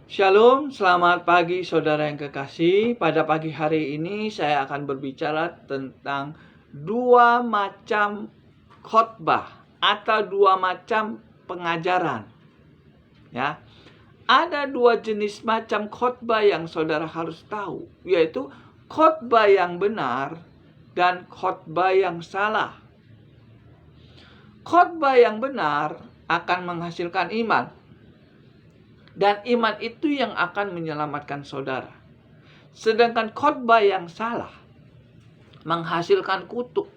Shalom, selamat pagi saudara yang kekasih. Pada pagi hari ini saya akan berbicara tentang dua macam khotbah atau dua macam pengajaran. Ya, ada dua jenis macam khotbah yang saudara harus tahu, yaitu khotbah yang benar dan khotbah yang salah. Khotbah yang benar akan menghasilkan iman. Dan iman itu yang akan menyelamatkan saudara. Sedangkan khotbah yang salah menghasilkan kutuk.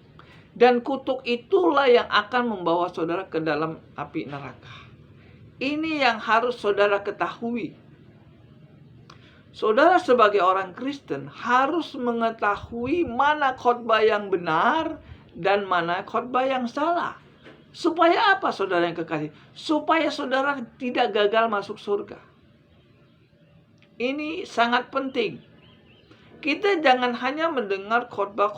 Dan kutuk itulah yang akan membawa saudara ke dalam api neraka. Ini yang harus saudara ketahui. Saudara sebagai orang Kristen harus mengetahui mana khotbah yang benar dan mana khotbah yang salah. Supaya apa saudara yang kekasih? Supaya saudara tidak gagal masuk surga. Ini sangat penting. Kita jangan hanya mendengar khotbah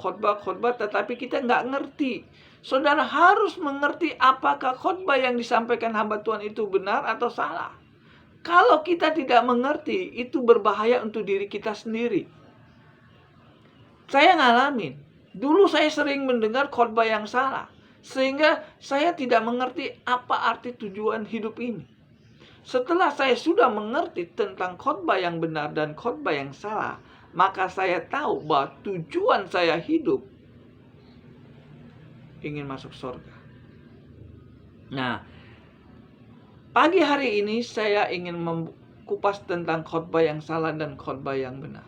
tetapi kita nggak ngerti. Saudara harus mengerti apakah khotbah yang disampaikan hamba Tuhan itu benar atau salah. Kalau kita tidak mengerti, itu berbahaya untuk diri kita sendiri. Saya ngalamin. Dulu saya sering mendengar khotbah yang salah. Sehingga saya tidak mengerti apa arti tujuan hidup ini. Setelah saya sudah mengerti tentang khotbah yang benar dan khotbah yang salah, maka saya tahu bahwa tujuan saya hidup ingin masuk surga. Nah, pagi hari ini saya ingin kupas tentang khotbah yang salah dan khotbah yang benar.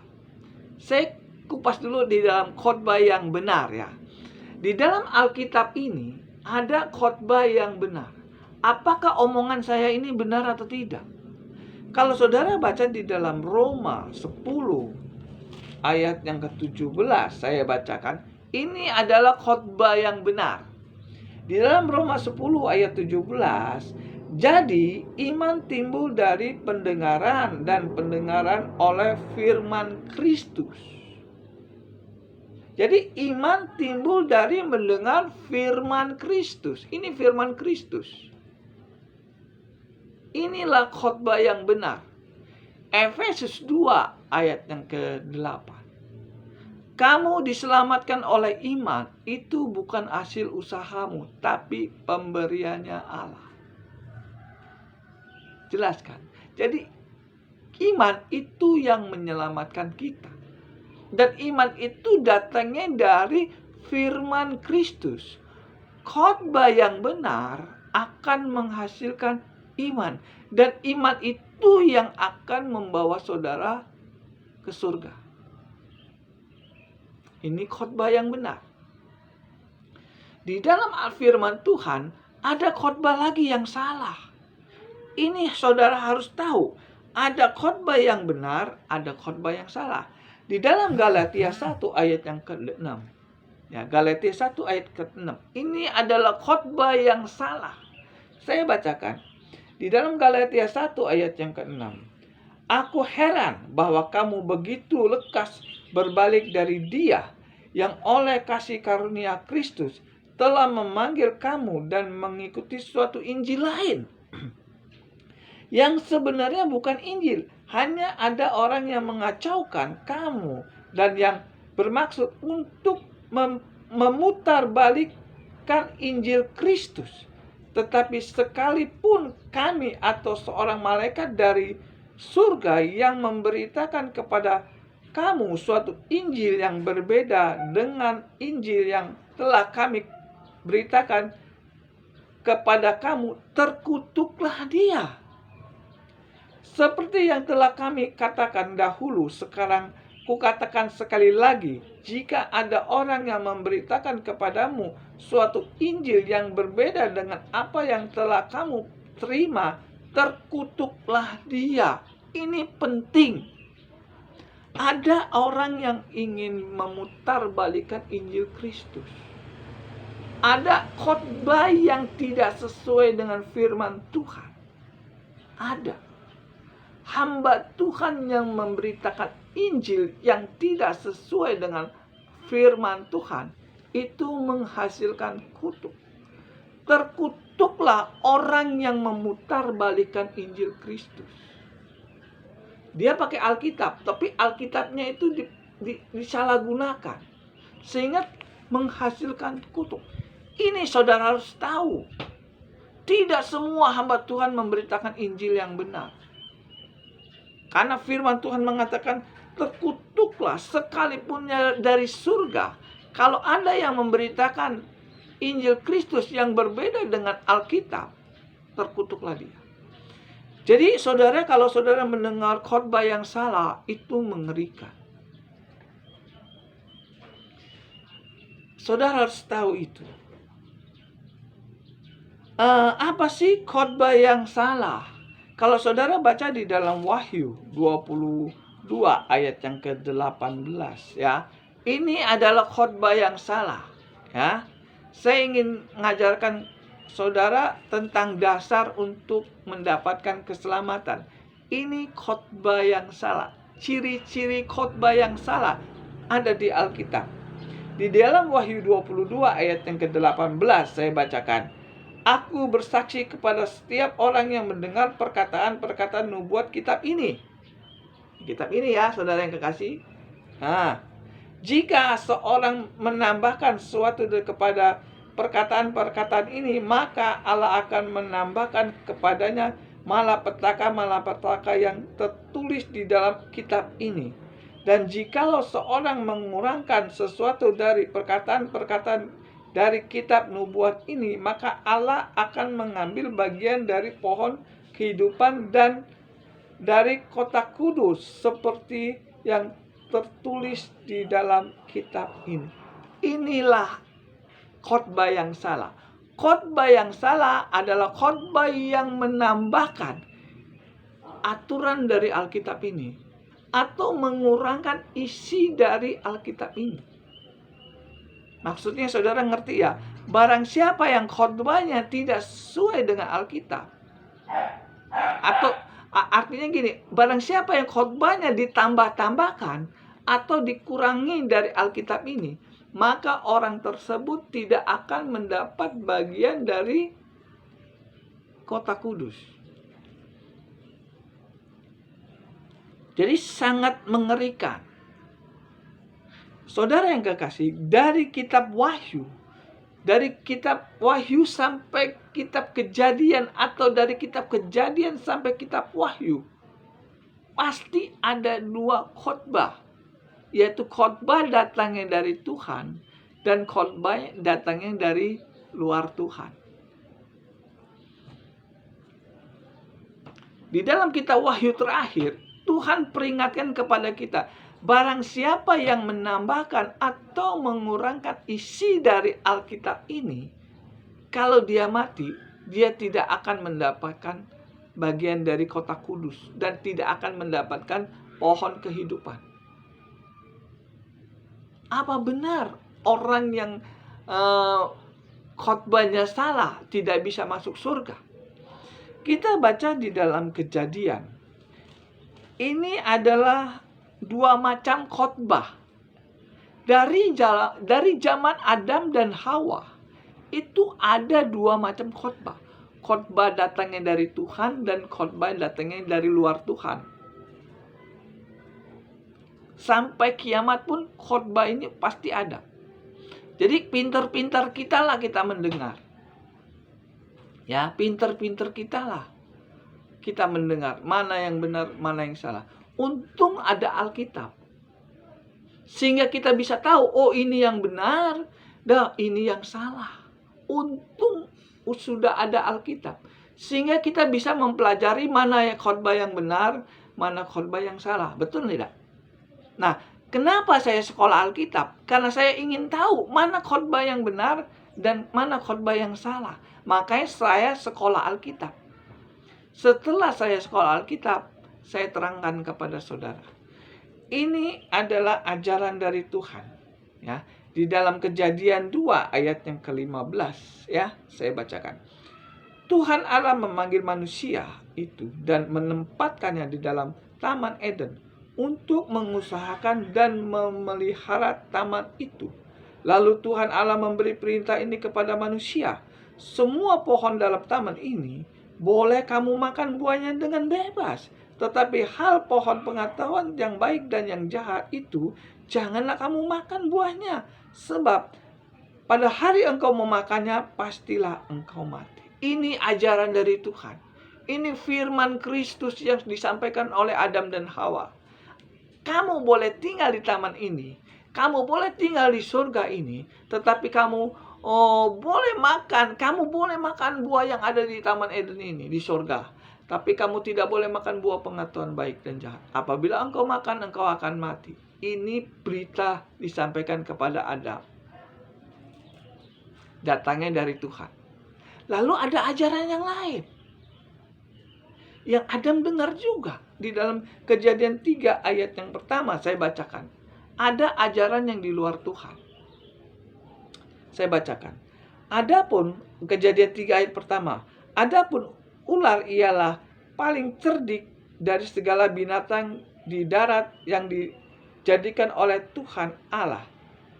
Saya kupas dulu di dalam khotbah yang benar ya. Di dalam Alkitab ini ada khotbah yang benar. Apakah omongan saya ini benar atau tidak? Kalau saudara baca di dalam Roma 10 ayat yang ke-17, saya bacakan, ini adalah khotbah yang benar. Di dalam Roma 10 ayat 17, jadi iman timbul dari pendengaran dan pendengaran oleh firman Kristus. Jadi iman timbul dari mendengar firman Kristus. Ini firman Kristus. Inilah khotbah yang benar. Efesus 2 ayat yang ke-8. Kamu diselamatkan oleh iman, itu bukan hasil usahamu, tapi pemberiannya Allah. Jelaskan. Jadi iman itu yang menyelamatkan kita. Dan iman itu datangnya dari firman Kristus. Khotbah yang benar akan menghasilkan iman. Dan iman itu yang akan membawa saudara ke surga. Ini khotbah yang benar. Di dalam firman Tuhan ada khotbah lagi yang salah. Ini saudara harus tahu. Ada khotbah yang benar, ada khotbah yang salah. Di dalam Galatia 1 ayat yang ke-6. Ya, Galatia 1 ayat ke-6. Ini adalah khotbah yang salah. Saya bacakan. Di dalam Galatia 1 ayat yang ke-6. Aku heran bahwa kamu begitu lekas berbalik dari Dia yang oleh kasih karunia Kristus telah memanggil kamu dan mengikuti suatu Injil lain. Yang sebenarnya bukan Injil. Hanya ada orang yang mengacaukan kamu dan yang bermaksud untuk memutarbalikkan Injil Kristus. Tetapi sekalipun kami atau seorang malaikat dari surga yang memberitakan kepada kamu suatu Injil yang berbeda dengan Injil yang telah kami beritakan kepada kamu, terkutuklah dia. Seperti yang telah kami katakan dahulu, sekarang kukatakan sekali lagi, jika ada orang yang memberitakan kepadamu suatu Injil yang berbeda dengan apa yang telah kamu terima, terkutuklah dia. Ini penting. Ada orang yang ingin memutarbalikkan Injil Kristus. Ada khotbah yang tidak sesuai dengan firman Tuhan. Ada hamba Tuhan yang memberitakan Injil yang tidak sesuai dengan firman Tuhan, itu menghasilkan kutuk. Terkutuklah orang yang memutarbalikkan Injil Kristus. Dia pakai Alkitab, tapi Alkitabnya itu disalahgunakan sehingga menghasilkan kutuk. Ini saudara harus tahu. Tidak semua hamba Tuhan memberitakan Injil yang benar. Karena firman Tuhan mengatakan, terkutuklah sekalipun dari surga kalau ada yang memberitakan Injil Kristus yang berbeda dengan Alkitab, terkutuklah dia. Jadi saudara, kalau saudara mendengar khotbah yang salah, itu mengerikan. Saudara harus tahu itu. Apa sih khotbah yang salah? Kalau saudara baca di dalam Wahyu 22 ayat yang ke-18 ya. Ini adalah khotbah yang salah, ya. Saya ingin mengajarkan saudara tentang dasar untuk mendapatkan keselamatan. Ini khotbah yang salah. Ciri-ciri khotbah yang salah ada di Alkitab. Di dalam Wahyu 22 ayat yang ke-18 saya bacakan. Aku bersaksi kepada setiap orang yang mendengar perkataan-perkataan nubuat kitab ini. Kitab ini ya, saudara yang kekasih. Jika seorang menambahkan sesuatu kepada perkataan-perkataan ini, maka Allah akan menambahkan kepadanya malapetaka yang tertulis di dalam kitab ini. Dan jikalau seorang mengurangkan sesuatu dari perkataan-perkataan dari kitab nubuat ini, maka Allah akan mengambil bagian dari pohon kehidupan dan dari kota kudus seperti yang tertulis di dalam kitab ini. Inilah khotbah yang salah. Khotbah yang salah adalah khotbah yang menambahkan aturan dari Alkitab ini atau mengurangkan isi dari Alkitab ini. Maksudnya saudara ngerti ya, barang siapa yang khotbahnya tidak sesuai dengan Alkitab, atau artinya gini, barang siapa yang khotbahnya ditambah-tambahkan atau dikurangi dari Alkitab ini, maka orang tersebut tidak akan mendapat bagian dari kota kudus. Jadi sangat mengerikan. Saudara yang kekasih, dari kitab Wahyu sampai kitab Kejadian, atau dari kitab Kejadian sampai kitab Wahyu, pasti ada dua khotbah, yaitu khotbah datangnya dari Tuhan dan khotbah datangnya dari luar Tuhan. Di dalam kitab Wahyu terakhir, Tuhan peringatkan kepada kita, barang siapa yang menambahkan atau mengurangkan isi dari Alkitab ini, kalau dia mati, dia tidak akan mendapatkan bagian dari kota kudus dan tidak akan mendapatkan pohon kehidupan. Apa benar orang yang khotbahnya salah tidak bisa masuk surga? Kita baca di dalam Kejadian. Ini adalah dua macam khotbah. Dari zaman Adam dan Hawa, itu ada dua macam khotbah. Khotbah datangnya dari Tuhan dan khotbah datangnya dari luar Tuhan. Sampai kiamat pun khotbah ini pasti ada. Jadi pintar-pintar kita lah kita mendengar. Ya, pintar-pintar kita lah kita mendengar mana yang benar, mana yang salah. Untung ada Alkitab, sehingga kita bisa tahu, oh ini yang benar, dan ini yang salah. Untung sudah ada Alkitab, sehingga kita bisa mempelajari mana yang khotbah yang benar, mana khotbah yang salah. Betul tidak? Nah, kenapa saya sekolah Alkitab? Karena saya ingin tahu mana khotbah yang benar dan mana khotbah yang salah. Makanya saya sekolah Alkitab. Setelah saya sekolah Alkitab, saya terangkan kepada saudara. Ini adalah ajaran dari Tuhan. Ya, di dalam Kejadian 2 ayat yang ke-15, ya, saya bacakan. Tuhan Allah memanggil manusia itu dan menempatkannya di dalam Taman Eden untuk mengusahakan dan memelihara taman itu. Lalu Tuhan Allah memberi perintah ini kepada manusia. Semua pohon dalam taman ini boleh kamu makan buahnya dengan bebas, Tetapi hal pohon pengetahuan yang baik dan yang jahat itu, janganlah kamu makan buahnya. Sebab pada hari engkau memakannya, pastilah engkau mati. Ini ajaran dari Tuhan. Ini firman Kristus yang disampaikan oleh Adam dan Hawa. Kamu boleh tinggal di taman ini, kamu boleh tinggal di surga ini, tetapi kamu boleh makan buah yang ada di Taman Eden ini, di surga. Tapi kamu tidak boleh makan buah pengetahuan baik dan jahat. Apabila engkau makan, engkau akan mati. Ini berita disampaikan kepada Adam. Datangnya dari Tuhan. Lalu ada ajaran yang lain yang Adam dengar juga. Di dalam Kejadian 3 ayat yang pertama saya bacakan. Ada ajaran yang di luar Tuhan. Saya bacakan. Adapun Kejadian 3 ayat pertama. Adapun ular ialah paling cerdik dari segala binatang di darat yang dijadikan oleh Tuhan Allah.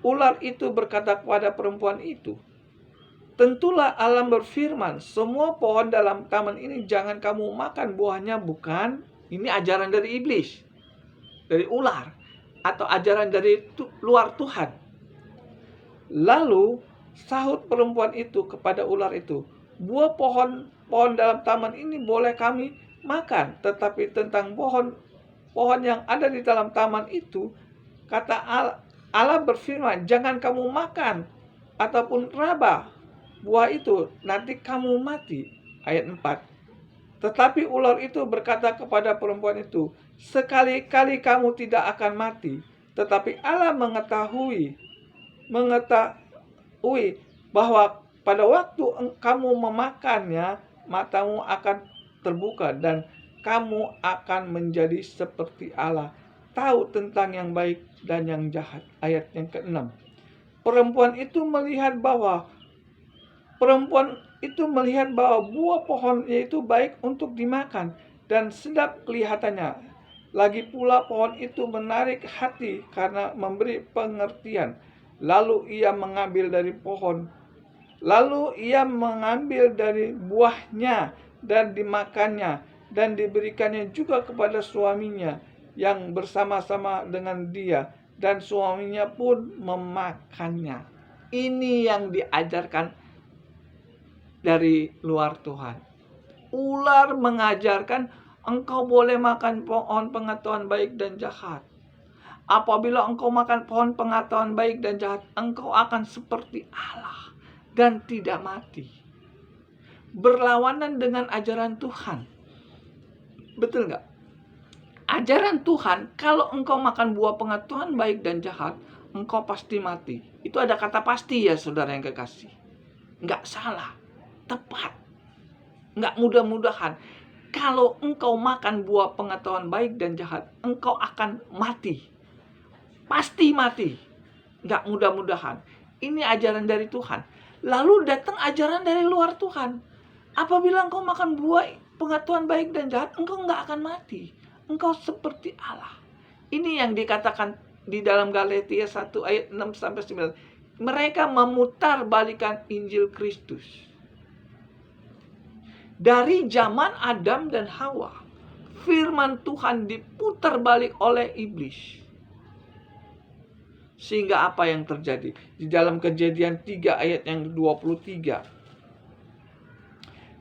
Ular itu berkata kepada perempuan itu, tentulah Allah berfirman, semua pohon dalam taman ini jangan kamu makan buahnya, bukan? Ini ajaran dari iblis, dari ular, atau ajaran dari luar Tuhan. Lalu sahut perempuan itu kepada ular itu, buah pohon dalam taman ini boleh kami makan, tetapi tentang pohon yang ada di dalam taman itu, kata Allah berfirman, jangan kamu makan ataupun raba buah itu, nanti kamu mati. Ayat 4. Tetapi ular itu berkata kepada perempuan itu, sekali-kali kamu tidak akan mati. Tetapi Allah mengetahui bahwa pada waktu kamu memakannya, matamu akan terbuka dan kamu akan menjadi seperti Allah, tahu tentang yang baik dan yang jahat. Ayat yang ke-6. Perempuan itu melihat bahwa buah pohon yaitu baik untuk dimakan dan sedap kelihatannya. Lagi pula pohon itu menarik hati karena memberi pengertian. Lalu ia mengambil dari buahnya dan dimakannya, dan diberikannya juga kepada suaminya yang bersama-sama dengan dia, dan suaminya pun memakannya. Ini yang diajarkan dari luar Tuhan. Ular mengajarkan engkau boleh makan pohon pengetahuan baik dan jahat. Apabila engkau makan pohon pengetahuan baik dan jahat, engkau akan seperti Allah dan tidak mati. Berlawanan dengan ajaran Tuhan. Betul nggak? Ajaran Tuhan, kalau engkau makan buah pengetahuan baik dan jahat, engkau pasti mati. Itu ada kata pasti ya saudara yang kekasih. Nggak salah, tepat. Nggak mudah-mudahan. Kalau engkau makan buah pengetahuan baik dan jahat, engkau akan mati. Pasti mati. Nggak mudah-mudahan. Ini ajaran dari Tuhan. Lalu datang ajaran dari luar Tuhan. Apabila engkau makan buah pengetahuan baik dan jahat, engkau nggak akan mati. Engkau seperti Allah. Ini yang dikatakan di dalam Galatia 1 ayat 6-9. Mereka memutarbalikkan Injil Kristus. Dari zaman Adam dan Hawa, firman Tuhan diputar balik oleh iblis. Sehingga apa yang terjadi? Di dalam Kejadian 3 ayat yang ke-23.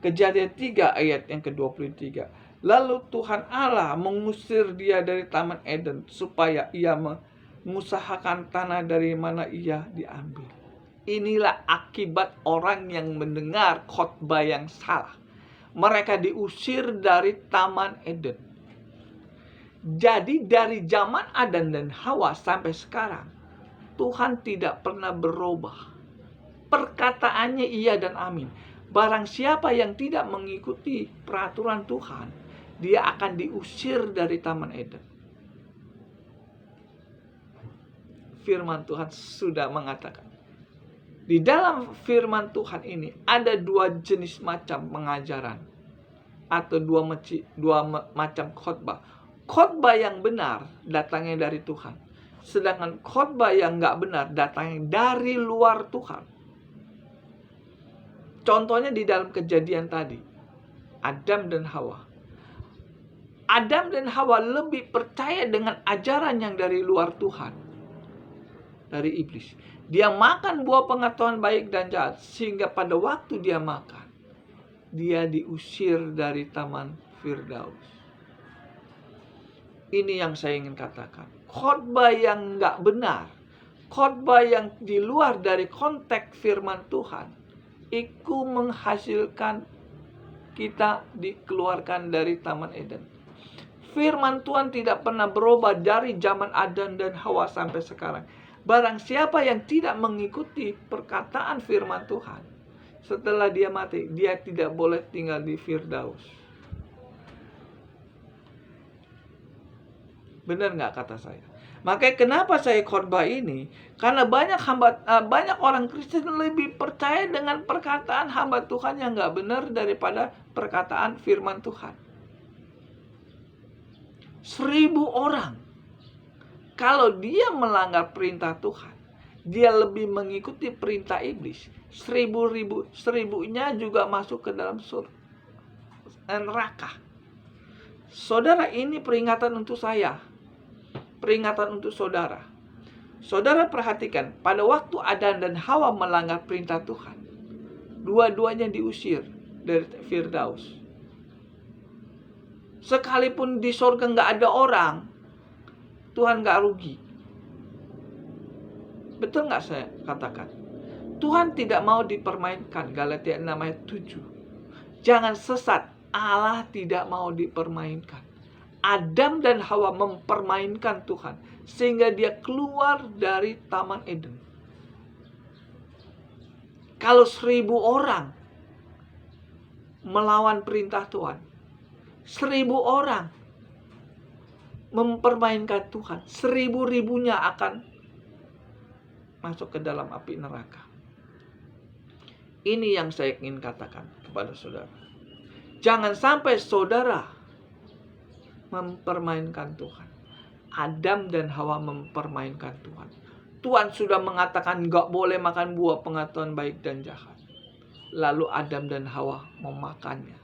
Kejadian 3 ayat yang ke-23. Lalu Tuhan Allah mengusir dia dari Taman Eden supaya ia mengusahakan tanah dari mana ia diambil. Inilah akibat orang yang mendengar khotbah yang salah. Mereka diusir dari Taman Eden. Jadi dari zaman Adam dan Hawa sampai sekarang, Tuhan tidak pernah berubah. Perkataannya iya dan amin. Barang siapa yang tidak mengikuti peraturan Tuhan, dia akan diusir dari Taman Eden. Firman Tuhan sudah mengatakan. Di dalam firman Tuhan ini ada dua jenis macam pengajaran. Atau dua macam khotbah. Khotbah yang benar datangnya dari Tuhan. Sedangkan khotbah yang nggak benar datangnya dari luar Tuhan. Contohnya di dalam Kejadian tadi. Adam dan Hawa. Adam dan Hawa lebih percaya dengan ajaran yang dari luar Tuhan, dari iblis. Dia makan buah pengetahuan baik dan jahat, sehingga pada waktu dia makan, dia diusir dari Taman Firdaus. Ini yang saya ingin katakan. Khotbah yang nggak benar, khotbah yang di luar dari konteks firman Tuhan, itu menghasilkan kita dikeluarkan dari Taman Eden. Firman Tuhan tidak pernah berubah dari zaman Adam dan Hawa sampai sekarang. Barang siapa yang tidak mengikuti perkataan firman Tuhan, setelah dia mati, dia tidak boleh tinggal di Firdaus. Benar nggak kata saya? Makanya kenapa saya khotbah ini? Karena banyak orang Kristen lebih percaya dengan perkataan hamba Tuhan yang nggak benar daripada perkataan firman Tuhan. 1.000 orang, kalau dia melanggar perintah Tuhan, dia lebih mengikuti perintah iblis. 1000-nya juga masuk ke dalam surga, neraka. Saudara, ini peringatan untuk saya, peringatan untuk saudara. Saudara perhatikan, pada waktu Adam dan Hawa melanggar perintah Tuhan, dua-duanya diusir dari Firdaus. Sekalipun di surga nggak ada orang, Tuhan nggak rugi. Betul nggak saya katakan? Tuhan tidak mau dipermainkan. Galatia 6 ayat 7. Jangan sesat, Allah tidak mau dipermainkan. Adam dan Hawa mempermainkan Tuhan, sehingga dia keluar dari Taman Eden. Kalau 1.000 orang melawan perintah Tuhan, 1.000 orang mempermainkan Tuhan, 1000-ribunya akan masuk ke dalam api neraka. Ini yang saya ingin katakan kepada saudara. Jangan sampai saudara mempermainkan Tuhan. Adam dan Hawa mempermainkan Tuhan. Tuhan sudah mengatakan gak boleh makan buah pengetahuan baik dan jahat. Lalu Adam dan Hawa memakannya,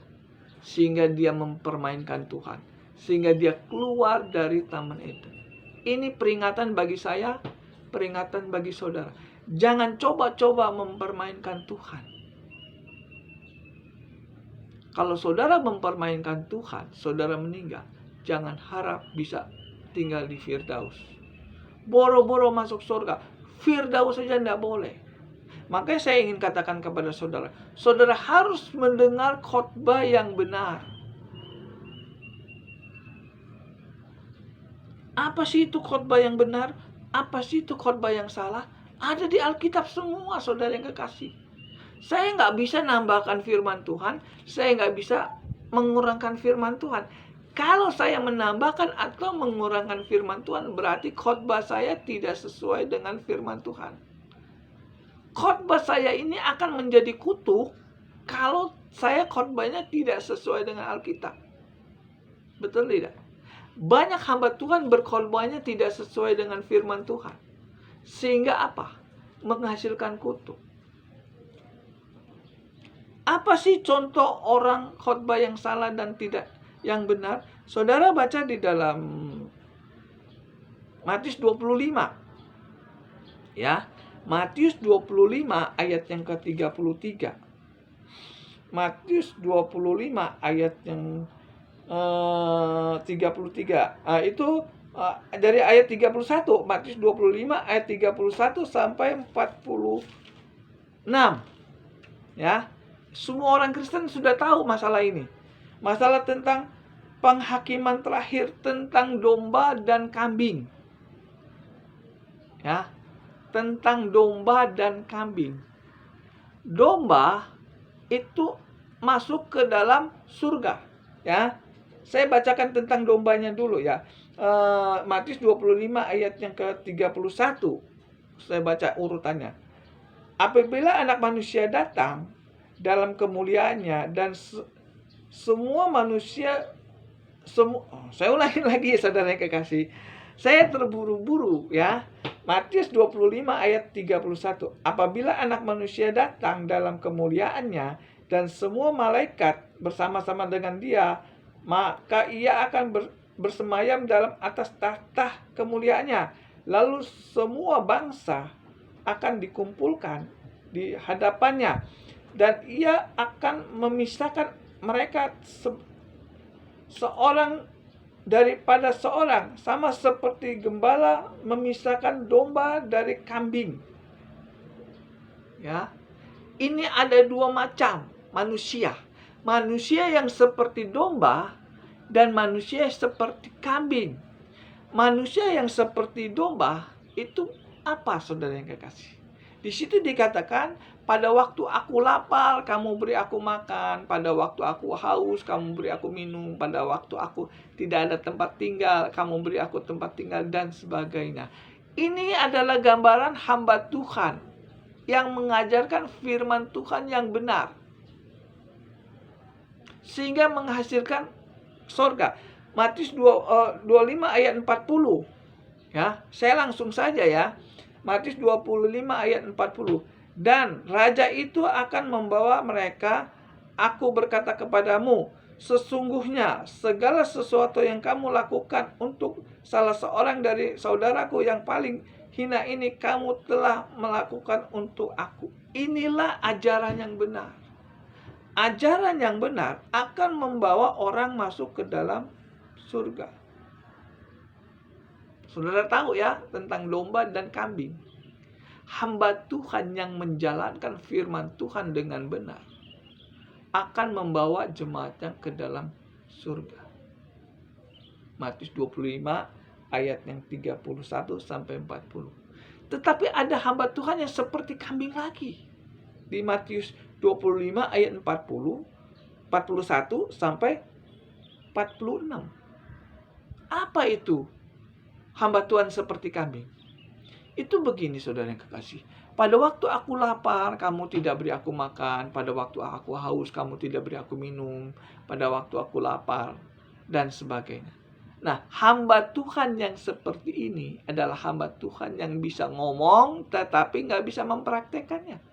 sehingga dia mempermainkan Tuhan, sehingga dia keluar dari Taman Eden. Ini peringatan bagi saya, peringatan bagi saudara. Jangan coba-coba mempermainkan Tuhan. Kalau saudara mempermainkan Tuhan, saudara meninggal, jangan harap bisa tinggal di Firdaus. Boro-boro masuk surga, Firdaus saja tidak boleh. Makanya saya ingin katakan kepada saudara, saudara harus mendengar khotbah yang benar. Apa sih itu khotbah yang benar? Apa sih itu khotbah yang salah? Ada di Alkitab semua, saudara yang kekasih. Saya nggak bisa nambahkan firman Tuhan, saya nggak bisa mengurangkan firman Tuhan. Kalau saya menambahkan atau mengurangkan firman Tuhan, berarti khotbah saya tidak sesuai dengan firman Tuhan. Khotbah saya ini akan menjadi kutuk kalau saya khotbahnya tidak sesuai dengan Alkitab. Betul tidak? Banyak hamba Tuhan berkhotbahnya tidak sesuai dengan firman Tuhan. Sehingga apa? Menghasilkan kutuk. Apa sih contoh orang khotbah yang salah dan tidak yang benar? Saudara baca di dalam Matius 25. Ya, Matius 25 ayat yang ke-33. Matius 25 ayat yang 33. Itu dari ayat 31, Matius 25 ayat 31 sampai 46. Ya. Semua orang Kristen sudah tahu masalah ini. Masalah tentang penghakiman terakhir tentang domba dan kambing. Ya. Tentang domba dan kambing. Domba itu masuk ke dalam surga, ya. Saya bacakan tentang dombanya dulu ya. Matius 25 ayat yang ke-31. Saya baca urutannya. Apabila Anak Manusia datang dalam kemuliaannya dan semua manusia saya ulangi lagi saudara yang kekasih. Saya terburu-buru ya. Matius 25 ayat 31. Apabila Anak Manusia datang dalam kemuliaannya dan semua malaikat bersama-sama dengan dia, maka ia akan bersemayam dalam atas tahta kemuliaannya. Lalu semua bangsa akan dikumpulkan di hadapannya, dan ia akan memisahkan mereka seorang daripada seorang, sama seperti gembala memisahkan domba dari kambing. Ya, ini ada dua macam manusia. Manusia yang seperti domba dan manusia yang seperti kambing. Manusia yang seperti domba itu apa, saudara yang kekasih? Di situ dikatakan, pada waktu aku lapar, kamu beri aku makan. Pada waktu aku haus, kamu beri aku minum. Pada waktu aku tidak ada tempat tinggal, kamu beri aku tempat tinggal, dan sebagainya. Ini adalah gambaran hamba Tuhan yang mengajarkan firman Tuhan yang benar, sehingga menghasilkan sorga. Matius 25 ayat 40. Ya, saya langsung saja ya. Matius 25 ayat 40. Dan raja itu akan membawa mereka, aku berkata kepadamu, sesungguhnya segala sesuatu yang kamu lakukan untuk salah seorang dari saudaraku yang paling hina ini, kamu telah melakukan untuk aku. Inilah ajaran yang benar. Ajaran yang benar akan membawa orang masuk ke dalam surga. Saudara tahu ya tentang domba dan kambing. Hamba Tuhan yang menjalankan firman Tuhan dengan benar akan membawa jemaatnya ke dalam surga. Matius 25 ayat yang 31 sampai 40. Tetapi ada hamba Tuhan yang seperti kambing lagi. Di Matius 25 ayat 41 sampai 46. Apa itu hamba Tuhan seperti kambing? Itu begini, saudara yang kekasih. Pada waktu aku lapar, kamu tidak beri aku makan. Pada waktu aku haus, kamu tidak beri aku minum. Pada waktu aku lapar, dan sebagainya. Nah, hamba Tuhan yang seperti ini adalah hamba Tuhan yang bisa ngomong, tetapi nggak bisa mempraktekannya.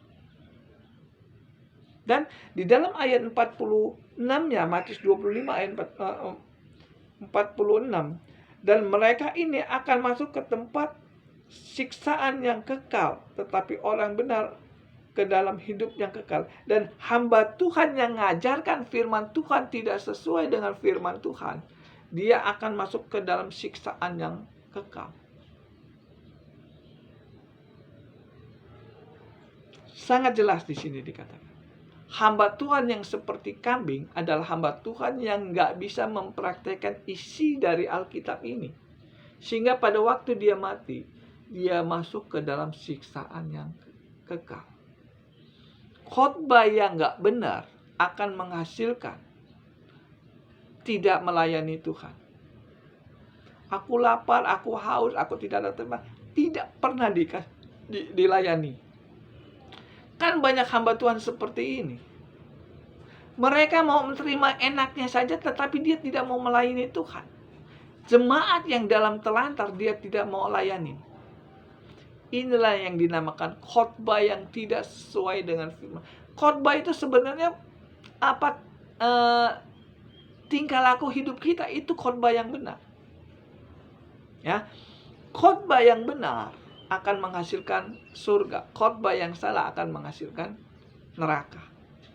Dan di dalam ayat 46-nya, Matius 25 ayat 46, dan mereka ini akan masuk ke tempat siksaan yang kekal, tetapi orang benar ke dalam hidup yang kekal. Dan hamba Tuhan yang mengajarkan firman Tuhan tidak sesuai dengan firman Tuhan, dia akan masuk ke dalam siksaan yang kekal. Sangat jelas di sini dikatakan, hamba Tuhan yang seperti kambing adalah hamba Tuhan yang nggak bisa mempraktekkan isi dari Alkitab ini, sehingga pada waktu dia mati, dia masuk ke dalam siksaan yang kekal. Khotbah yang nggak benar akan menghasilkan tidak melayani Tuhan. Aku lapar, aku haus, aku tidak ada tempat, tidak pernah dilayani. Kan banyak hamba Tuhan seperti ini. Mereka mau menerima enaknya saja, tetapi dia tidak mau melayani Tuhan. Jemaat yang dalam telantar dia tidak mau layani. Inilah yang dinamakan khotbah yang tidak sesuai dengan firman. Khotbah itu sebenarnya apa? Tingkah laku hidup kita itu khotbah yang benar. Ya, khotbah yang benar akan menghasilkan surga. Khotbah yang salah akan menghasilkan neraka.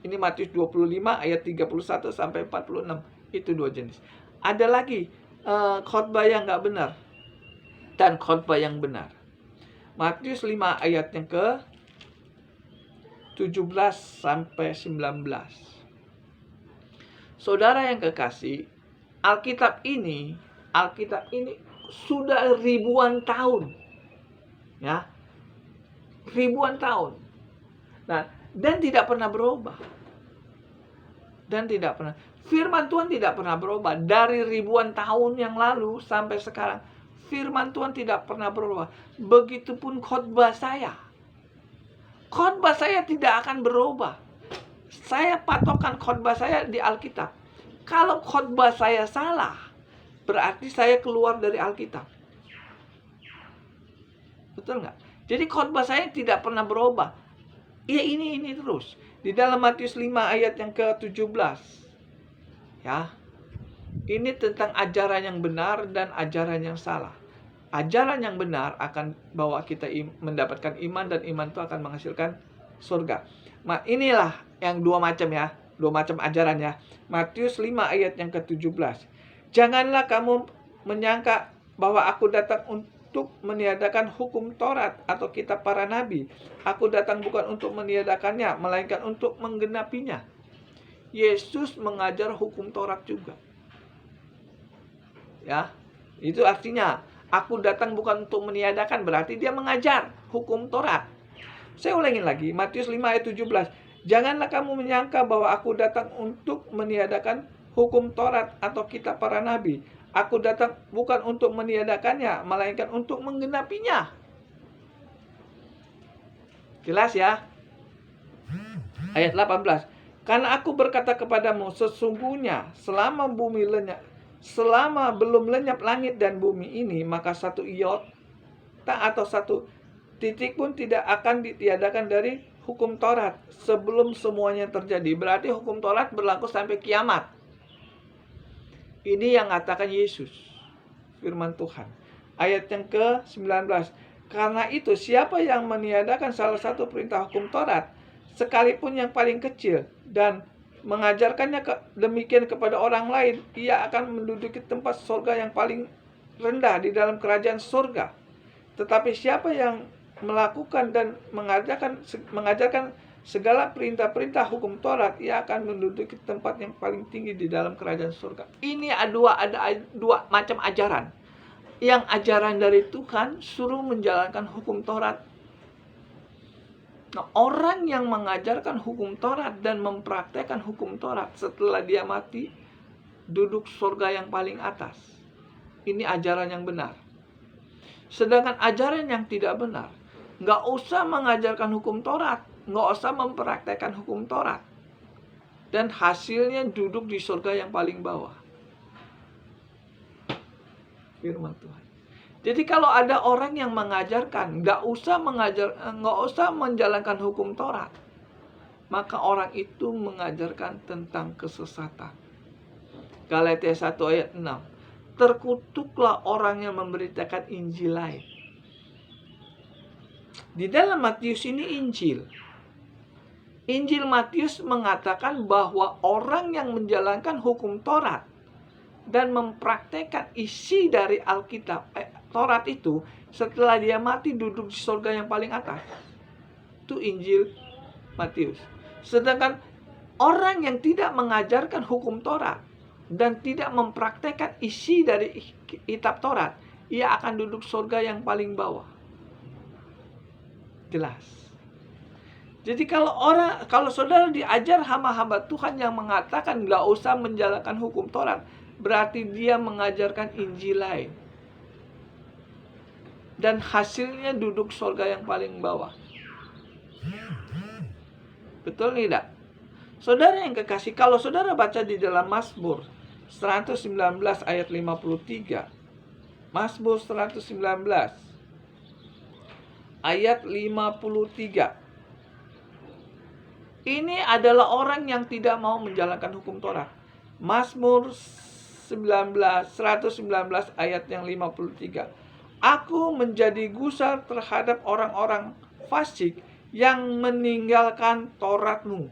Ini Matius 25 ayat 31 sampai 46. Itu dua jenis. Ada lagi khotbah yang nggak benar dan khotbah yang benar. Matius 5 ayat yang ke 17 sampai 19. Saudara yang kekasih, Alkitab ini sudah ribuan tahun. Ya. Ribuan tahun. Nah, dan tidak pernah berubah. Dan tidak pernah. Firman Tuhan tidak pernah berubah dari ribuan tahun yang lalu sampai sekarang. Firman Tuhan tidak pernah berubah. Begitupun khotbah saya. Khotbah saya tidak akan berubah. Saya patokkan khotbah saya di Alkitab. Kalau khotbah saya salah, berarti saya keluar dari Alkitab. Betul nggak? Jadi khotbah saya tidak pernah berubah. Ya ini terus. Di dalam Matius 5 ayat yang ke-17. Ya. Ini tentang ajaran yang benar dan ajaran yang salah. Ajaran yang benar akan bawa kita mendapatkan iman, dan iman itu akan menghasilkan surga. Inilah yang dua macam ya, dua macam ajaran ya. Matius 5 ayat yang ke-17. Janganlah kamu menyangka bahwa aku datang untuk meniadakan hukum Taurat atau kitab para nabi. Aku datang bukan untuk meniadakannya, melainkan untuk menggenapinya. Yesus mengajar hukum Taurat juga. Ya, itu artinya aku datang bukan untuk meniadakan, berarti dia mengajar hukum Taurat. Saya ulangin lagi, Matius 5 ayat 17. Janganlah kamu menyangka bahwa aku datang untuk meniadakan hukum Taurat atau kitab para nabi. Aku datang bukan untuk meniadakannya, melainkan untuk menggenapinya. Jelas ya? Ayat 18. Karena aku berkata kepadamu, sesungguhnya selama belum lenyap langit dan bumi ini, maka satu iota atau satu titik pun tidak akan ditiadakan dari hukum Taurat sebelum semuanya terjadi. Berarti hukum Taurat berlaku sampai kiamat. Ini yang katakan Yesus, firman Tuhan. Ayat yang ke-19. Karena itu siapa yang meniadakan salah satu perintah hukum Taurat, sekalipun yang paling kecil, dan mengajarkannya demikian kepada orang lain, ia akan menduduki tempat surga yang paling rendah di dalam kerajaan surga. Tetapi siapa yang melakukan dan mengajarkan segala perintah-perintah hukum Taurat, ia akan menduduki tempat yang paling tinggi di dalam kerajaan surga. Ini ada dua macam ajaran. Yang ajaran dari Tuhan suruh menjalankan hukum Taurat. Nah, orang yang mengajarkan hukum Taurat dan mempraktekkan hukum Taurat setelah dia mati, duduk surga yang paling atas. Ini ajaran yang benar. Sedangkan ajaran yang tidak benar, nggak usah mengajarkan hukum Taurat, nggak usah mempraktekkan hukum Taurat, dan hasilnya duduk di surga yang paling bawah. Firman Tuhan. Jadi kalau ada orang yang mengajarkan nggak usah menjalankan hukum Taurat, maka orang itu mengajarkan tentang kesesatan. Galatia 1 ayat 6. Terkutuklah orang yang memberitakan Injil lain. Di dalam Matius ini Injil Matius mengatakan bahwa orang yang menjalankan hukum Taurat dan mempraktekkan isi dari Alkitab Taurat itu, setelah dia mati duduk di surga yang paling atas. Itu Injil Matius. Sedangkan orang yang tidak mengajarkan hukum Taurat dan tidak mempraktekkan isi dari kitab Taurat, ia akan duduk surga yang paling bawah. Jelas. Jadi kalau saudara diajar hamba-hamba Tuhan yang mengatakan nggak usah menjalankan hukum Taurat, berarti dia mengajarkan Injil lain. Dan hasilnya duduk surga yang paling bawah. Betul tidak? Saudara yang kekasih, kalau saudara baca di dalam Mazmur 119 ayat 53. Mazmur 119 ayat 53. Ini adalah orang yang tidak mau menjalankan hukum Taurat. Mazmur 119 ayat yang 53. Aku menjadi gusar terhadap orang-orang fasik yang meninggalkan Taurat-Mu.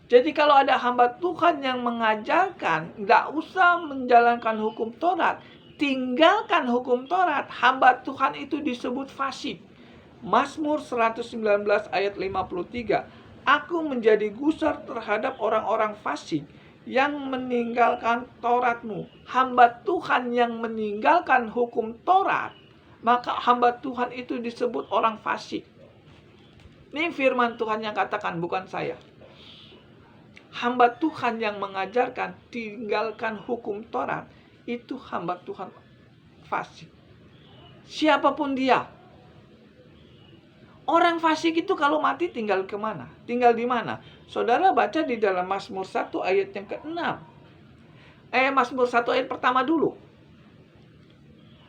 Jadi kalau ada hamba Tuhan yang mengajarkan nggak usah menjalankan hukum Taurat, tinggalkan hukum Taurat, hamba Tuhan itu disebut fasik. Mazmur 119 ayat 53. Aku menjadi gusar terhadap orang-orang fasik yang meninggalkan Taurat-Mu. Hamba Tuhan yang meninggalkan hukum Taurat, maka hamba Tuhan itu disebut orang fasik. Ini firman Tuhan yang katakan, bukan saya. Hamba Tuhan yang mengajarkan tinggalkan hukum Taurat, itu hamba Tuhan fasik. Siapapun dia. Orang fasik itu kalau mati tinggal kemana? Tinggal di mana? Saudara baca di dalam Mazmur 1 ayat yang ke-6. Mazmur 1 ayat pertama dulu.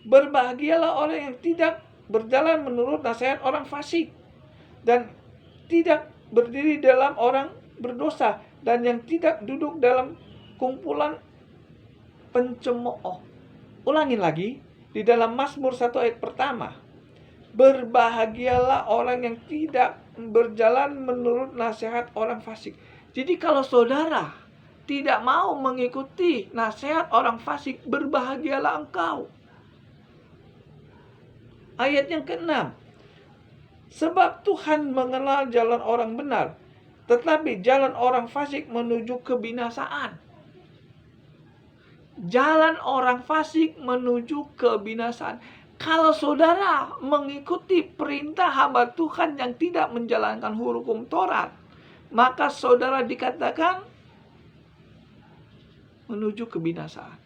Berbahagialah orang yang tidak berjalan menurut nasihat orang fasik, dan tidak berdiri dalam orang berdosa, dan yang tidak duduk dalam kumpulan pencemooh. Ulangi lagi, di dalam Mazmur 1 ayat pertama. Berbahagialah orang yang tidak berjalan menurut nasihat orang fasik. Jadi kalau saudara tidak mau mengikuti nasihat orang fasik, berbahagialah engkau. Ayat yang ke-6. Sebab Tuhan mengenal jalan orang benar, tetapi jalan orang fasik menuju kebinasaan. Jalan orang fasik menuju kebinasaan. Kalau saudara mengikuti perintah hamba Tuhan yang tidak menjalankan hukum Taurat, maka saudara dikatakan menuju kebinasaan.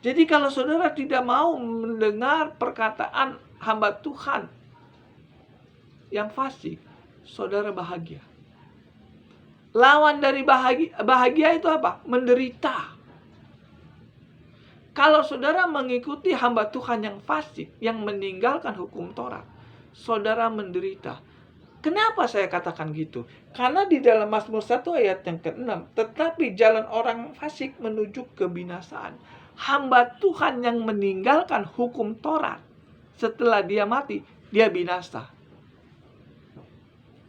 Jadi kalau saudara tidak mau mendengar perkataan hamba Tuhan yang fasik, saudara bahagia. Lawan dari bahagia itu apa? Menderita. Kalau saudara mengikuti hamba Tuhan yang fasik, yang meninggalkan hukum Taurat, saudara menderita. Kenapa saya katakan gitu? Karena di dalam Mazmur 1 ayat yang ke-6, tetapi jalan orang fasik menuju kebinasaan. Hamba Tuhan yang meninggalkan hukum Taurat, setelah dia mati, dia binasa.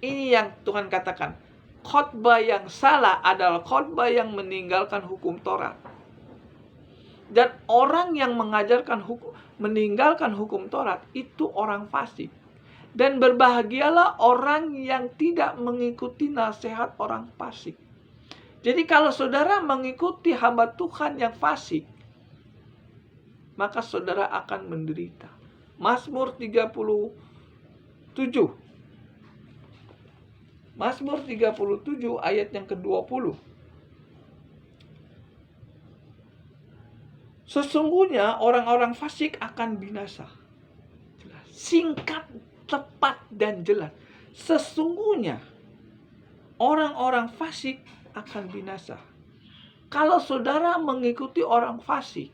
Ini yang Tuhan katakan, khotbah yang salah adalah khotbah yang meninggalkan hukum Taurat. Dan orang yang meninggalkan hukum Taurat itu orang fasik. Dan berbahagialah orang yang tidak mengikuti nasihat orang fasik. Jadi kalau saudara mengikuti hamba Tuhan yang fasik, maka saudara akan menderita. Mazmur 37. Mazmur 37 ayat yang ke-20. Sesungguhnya orang-orang fasik akan binasa. Singkat, tepat, dan jelas. Sesungguhnya orang-orang fasik akan binasa. Kalau saudara mengikuti orang fasik,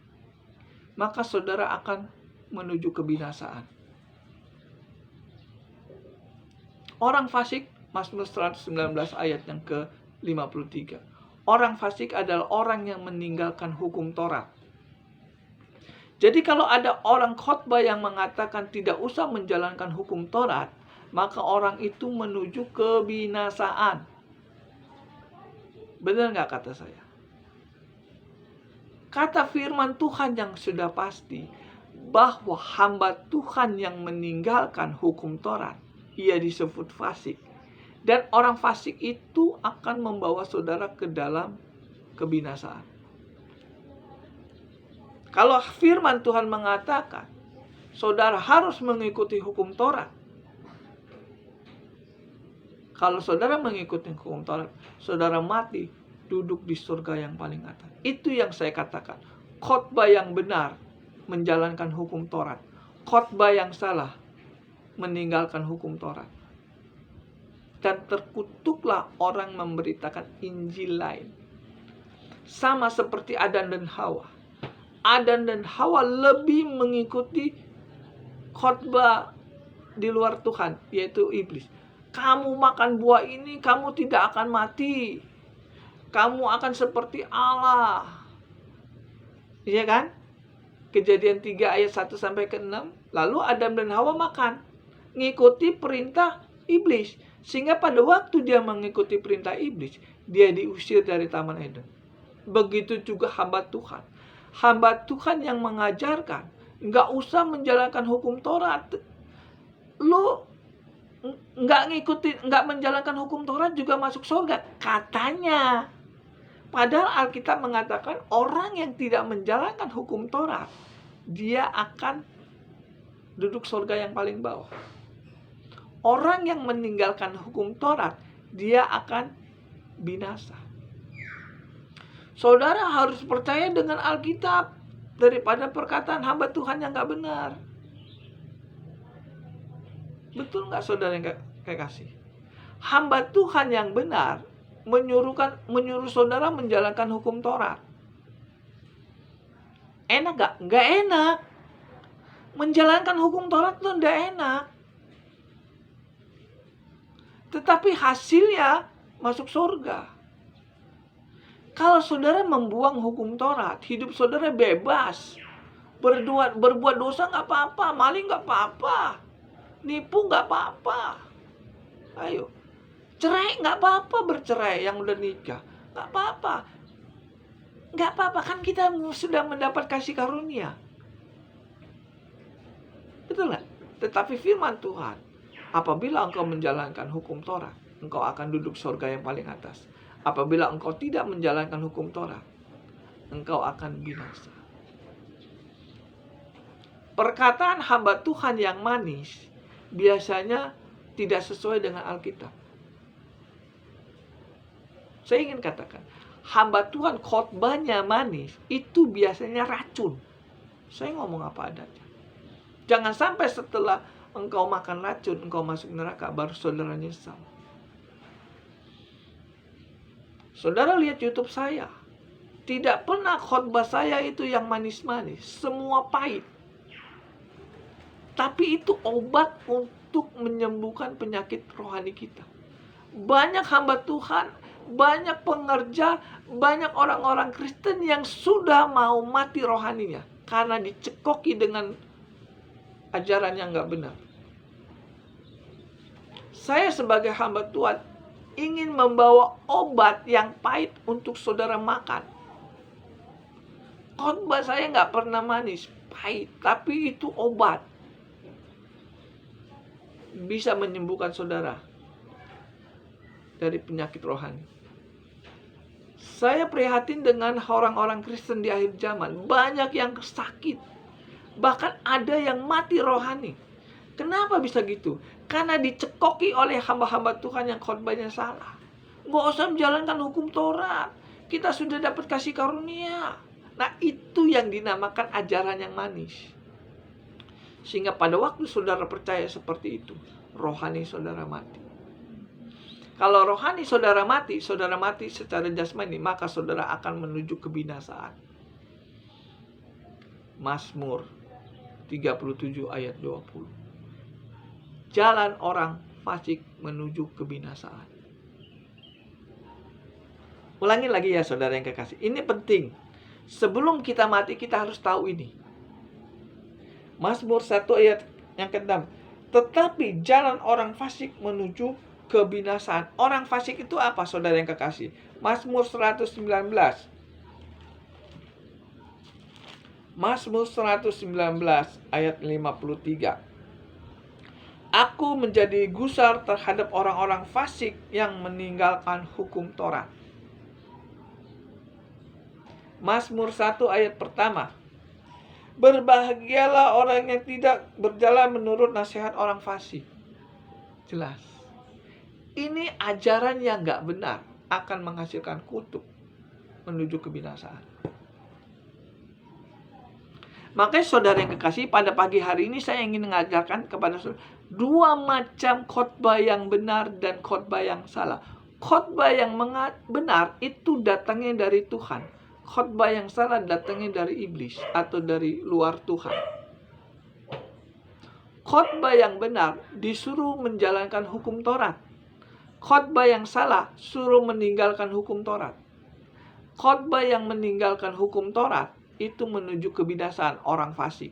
maka saudara akan menuju kebinasaan. Orang fasik, Mazmur 119 ayat yang ke-53. Orang fasik adalah orang yang meninggalkan hukum Taurat. Jadi kalau ada orang khotbah yang mengatakan tidak usah menjalankan hukum Taurat, maka orang itu menuju kebinasaan. Benar nggak kata saya? Kata firman Tuhan yang sudah pasti, bahwa hamba Tuhan yang meninggalkan hukum Taurat, ia disebut fasik. Dan orang fasik itu akan membawa saudara ke dalam kebinasaan. Kalau firman Tuhan mengatakan, saudara harus mengikuti hukum Taurat. Kalau saudara mengikuti hukum Taurat, saudara mati, duduk di surga yang paling atas. Itu yang saya katakan. Khotbah yang benar, menjalankan hukum Taurat. Khotbah yang salah, meninggalkan hukum Taurat. Dan terkutuklah orang memberitakan Injil lain. Sama seperti Adam dan Hawa. Adam dan Hawa lebih mengikuti khotbah di luar Tuhan, yaitu iblis. Kamu makan buah ini, kamu tidak akan mati. Kamu akan seperti Allah. Iya kan? Kejadian 3 ayat 1 sampai ke 6. Lalu Adam dan Hawa makan, ngikuti perintah iblis. Sehingga pada waktu dia mengikuti perintah iblis, dia diusir dari Taman Eden. Begitu juga hamba Tuhan. Hamba Tuhan yang mengajarkan, nggak usah menjalankan hukum Taurat. Lu nggak menjalankan hukum Taurat juga masuk surga, katanya. Padahal Alkitab mengatakan orang yang tidak menjalankan hukum Taurat, dia akan duduk surga yang paling bawah. Orang yang meninggalkan hukum Taurat, dia akan binasa. Saudara harus percaya dengan Alkitab daripada perkataan hamba Tuhan yang gak benar. Betul gak saudara yang kasih? Hamba Tuhan yang benar menyuruh saudara menjalankan hukum Taurat. Enak gak? Gak enak. Menjalankan hukum Taurat itu gak enak. Tetapi hasilnya masuk surga. Kalau saudara membuang hukum Taurat, hidup saudara bebas. Berbuat dosa nggak apa-apa, maling nggak apa-apa, nipu nggak apa-apa. Ayo, cerai nggak apa-apa, bercerai yang udah nikah nggak apa-apa. Nggak apa-apa, kan kita sudah mendapat kasih karunia. Betul nggak? Tetapi firman Tuhan, apabila engkau menjalankan hukum Taurat, engkau akan duduk surga yang paling atas. Apabila engkau tidak menjalankan hukum Taurat, engkau akan binasa. Perkataan hamba Tuhan yang manis biasanya tidak sesuai dengan Alkitab. Saya ingin katakan, hamba Tuhan khotbahnya manis, itu biasanya racun. Saya ngomong apa adanya. Jangan sampai setelah engkau makan racun, engkau masuk neraka, baru saudara nyesal. Saudara lihat YouTube saya. Tidak pernah khotbah saya itu yang manis-manis. Semua pahit. Tapi itu obat untuk menyembuhkan penyakit rohani kita. Banyak hamba Tuhan, banyak pengerja, banyak orang-orang Kristen yang sudah mau mati rohaninya karena dicekoki dengan ajaran yang nggak benar. Saya sebagai hamba Tuhan ingin membawa obat yang pahit untuk saudara makan. Khotbah saya nggak pernah manis, pahit, tapi itu obat. Bisa menyembuhkan saudara dari penyakit rohani. Saya prihatin dengan orang-orang Kristen di akhir zaman. Banyak yang sakit. Bahkan ada yang mati rohani. Kenapa bisa gitu? Karena dicekoki oleh hamba-hamba Tuhan yang khotbahnya salah. Nggak usah menjalankan hukum Taurat. Kita sudah dapat kasih karunia. Nah, itu yang dinamakan ajaran yang manis. Sehingga pada waktu saudara percaya seperti itu, rohani saudara mati. Kalau rohani saudara mati secara jasmani, maka saudara akan menuju kebinasaan. Mazmur 37 ayat 20. Jalan orang fasik menuju kebinasaan. Ulangi lagi ya saudara yang kekasih. Ini penting. Sebelum kita mati, kita harus tahu ini. Mazmur 1 ayat yang ke-6. Tetapi jalan orang fasik menuju kebinasaan. Orang fasik itu apa saudara yang kekasih? Mazmur 119. Mazmur 119 ayat 53. Aku menjadi gusar terhadap orang-orang fasik yang meninggalkan hukum Taurat. Mazmur 1 ayat pertama. Berbahagialah orang yang tidak berjalan menurut nasihat orang fasik. Jelas. Ini ajaran yang gak benar akan menghasilkan kutuk menuju kebinasaan. Makanya saudara yang kekasih, pada pagi hari ini saya ingin mengajarkan kepada saudara dua macam khotbah yang benar dan khotbah yang salah. Khotbah yang benar itu datangnya dari Tuhan. Khotbah yang salah datangnya dari iblis atau dari luar Tuhan. Khotbah yang benar disuruh menjalankan hukum Taurat. Khotbah yang salah suruh meninggalkan hukum Taurat. Khotbah yang meninggalkan hukum Taurat itu menuju kebinasaan, orang fasik.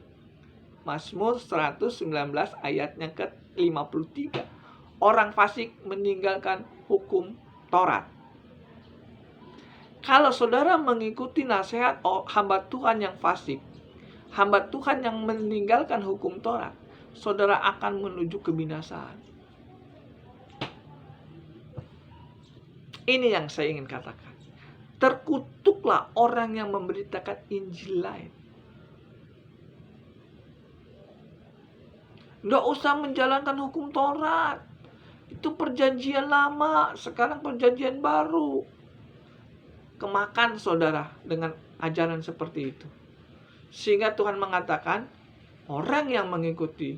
Mazmur 119 ayatnya ke-53. Orang fasik meninggalkan hukum Taurat. Kalau saudara mengikuti nasihat hamba Tuhan yang fasik, hamba Tuhan yang meninggalkan hukum Taurat, saudara akan menuju kebinasaan. Ini yang saya ingin katakan. Terkutuklah orang yang memberitakan Injil lain. Nggak usah menjalankan hukum Taurat. Itu perjanjian lama, sekarang perjanjian baru. Kemakan saudara dengan ajaran seperti itu. Sehingga Tuhan mengatakan, orang yang mengikuti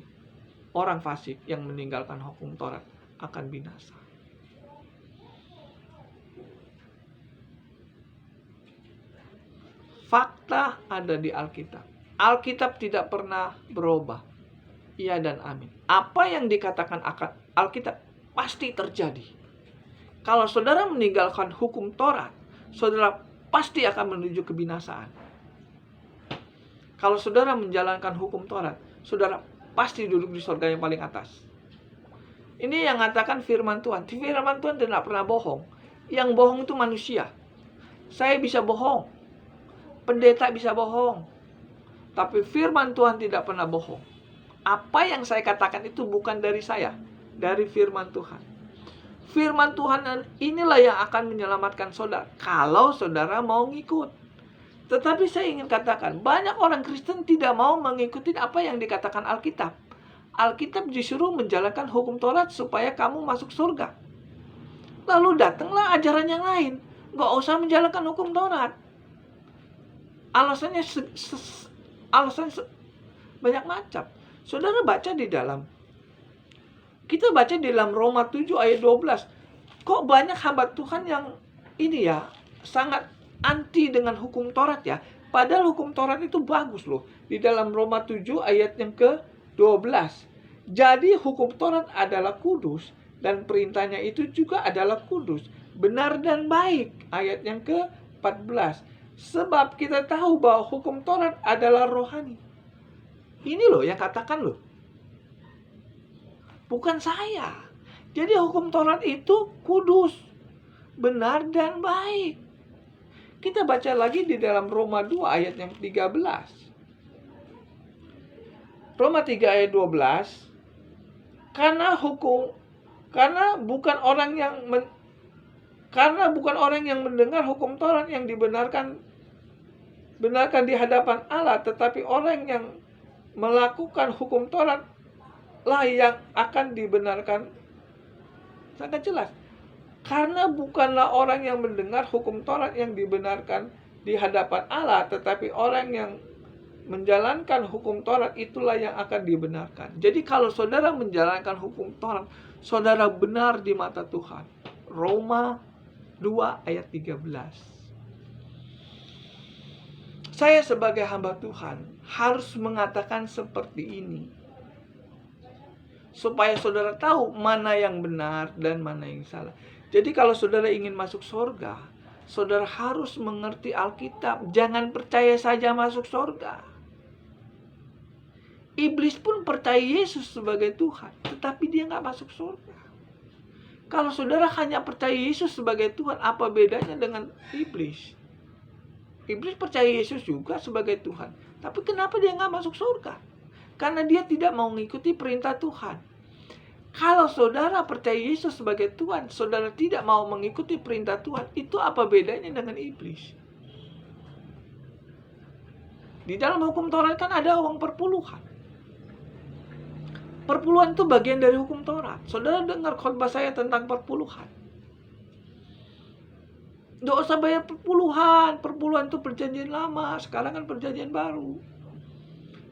orang fasik yang meninggalkan hukum Taurat akan binasa. Fakta ada di Alkitab. Alkitab tidak pernah berubah. Iya dan amin. Apa yang dikatakan akan Alkitab pasti terjadi. Kalau saudara meninggalkan hukum Taurat, saudara pasti akan menuju kebinasaan. Kalau saudara menjalankan hukum Taurat, saudara pasti duduk di surga yang paling atas. Ini yang mengatakan firman Tuhan. Firman Tuhan tidak pernah bohong. Yang bohong itu manusia. Saya bisa bohong. Pendeta bisa bohong. Tapi firman Tuhan tidak pernah bohong. Apa yang saya katakan itu bukan dari saya. Dari firman Tuhan. Firman Tuhan inilah yang akan menyelamatkan saudara. Kalau saudara mau ngikut. Tetapi saya ingin katakan, banyak orang Kristen tidak mau mengikuti apa yang dikatakan Alkitab. Alkitab disuruh menjalankan hukum Taurat supaya kamu masuk surga. Lalu datanglah ajaran yang lain. Gak usah menjalankan hukum Taurat. Alasannya banyak macam. Saudara baca di dalam. Kita baca di dalam Roma 7 ayat 12. Kok banyak hamba Tuhan yang ini ya, sangat anti dengan hukum Taurat ya. Padahal hukum Taurat itu bagus loh. Di dalam Roma 7 ayat yang ke-12. Jadi hukum Taurat adalah kudus. Dan perintahnya itu juga adalah kudus. Benar dan baik. Ayat yang ke-14. Sebab kita tahu bahwa hukum Taurat adalah rohani. Ini loh yang katakan loh. Bukan saya. Jadi hukum Taurat itu kudus. Benar dan baik. Kita baca lagi di dalam Roma 2 ayat yang 13. Roma 3 ayat 12. Karena bukan orang yang mendengar hukum Taurat yang dibenarkan di hadapan Allah, tetapi orang yang melakukan hukum Taurat lah yang akan dibenarkan. Sangat jelas. Karena bukanlah orang yang mendengar hukum Taurat yang dibenarkan di hadapan Allah, tetapi orang yang menjalankan hukum Taurat itulah yang akan dibenarkan. Jadi kalau saudara menjalankan hukum Taurat, saudara benar di mata Tuhan. Roma 2 ayat 13. Saya sebagai hamba Tuhan harus mengatakan seperti ini. Supaya saudara tahu mana yang benar dan mana yang salah. Jadi kalau saudara ingin masuk surga, saudara harus mengerti Alkitab. Jangan percaya saja masuk surga. Iblis pun percaya Yesus sebagai Tuhan, tetapi dia nggak masuk surga. Kalau saudara hanya percaya Yesus sebagai Tuhan, apa bedanya dengan iblis? Iblis percaya Yesus juga sebagai Tuhan, tapi kenapa dia nggak masuk surga? Karena dia tidak mau mengikuti perintah Tuhan. Kalau saudara percaya Yesus sebagai Tuhan, saudara tidak mau mengikuti perintah Tuhan, itu apa bedanya dengan iblis? Di dalam hukum Taurat kan ada uang perpuluhan. Perpuluhan itu bagian dari hukum Taurat. Saudara dengar khotbah saya tentang perpuluhan. Nggak usah bayar perpuluhan. Perpuluhan itu perjanjian lama. Sekarang kan perjanjian baru.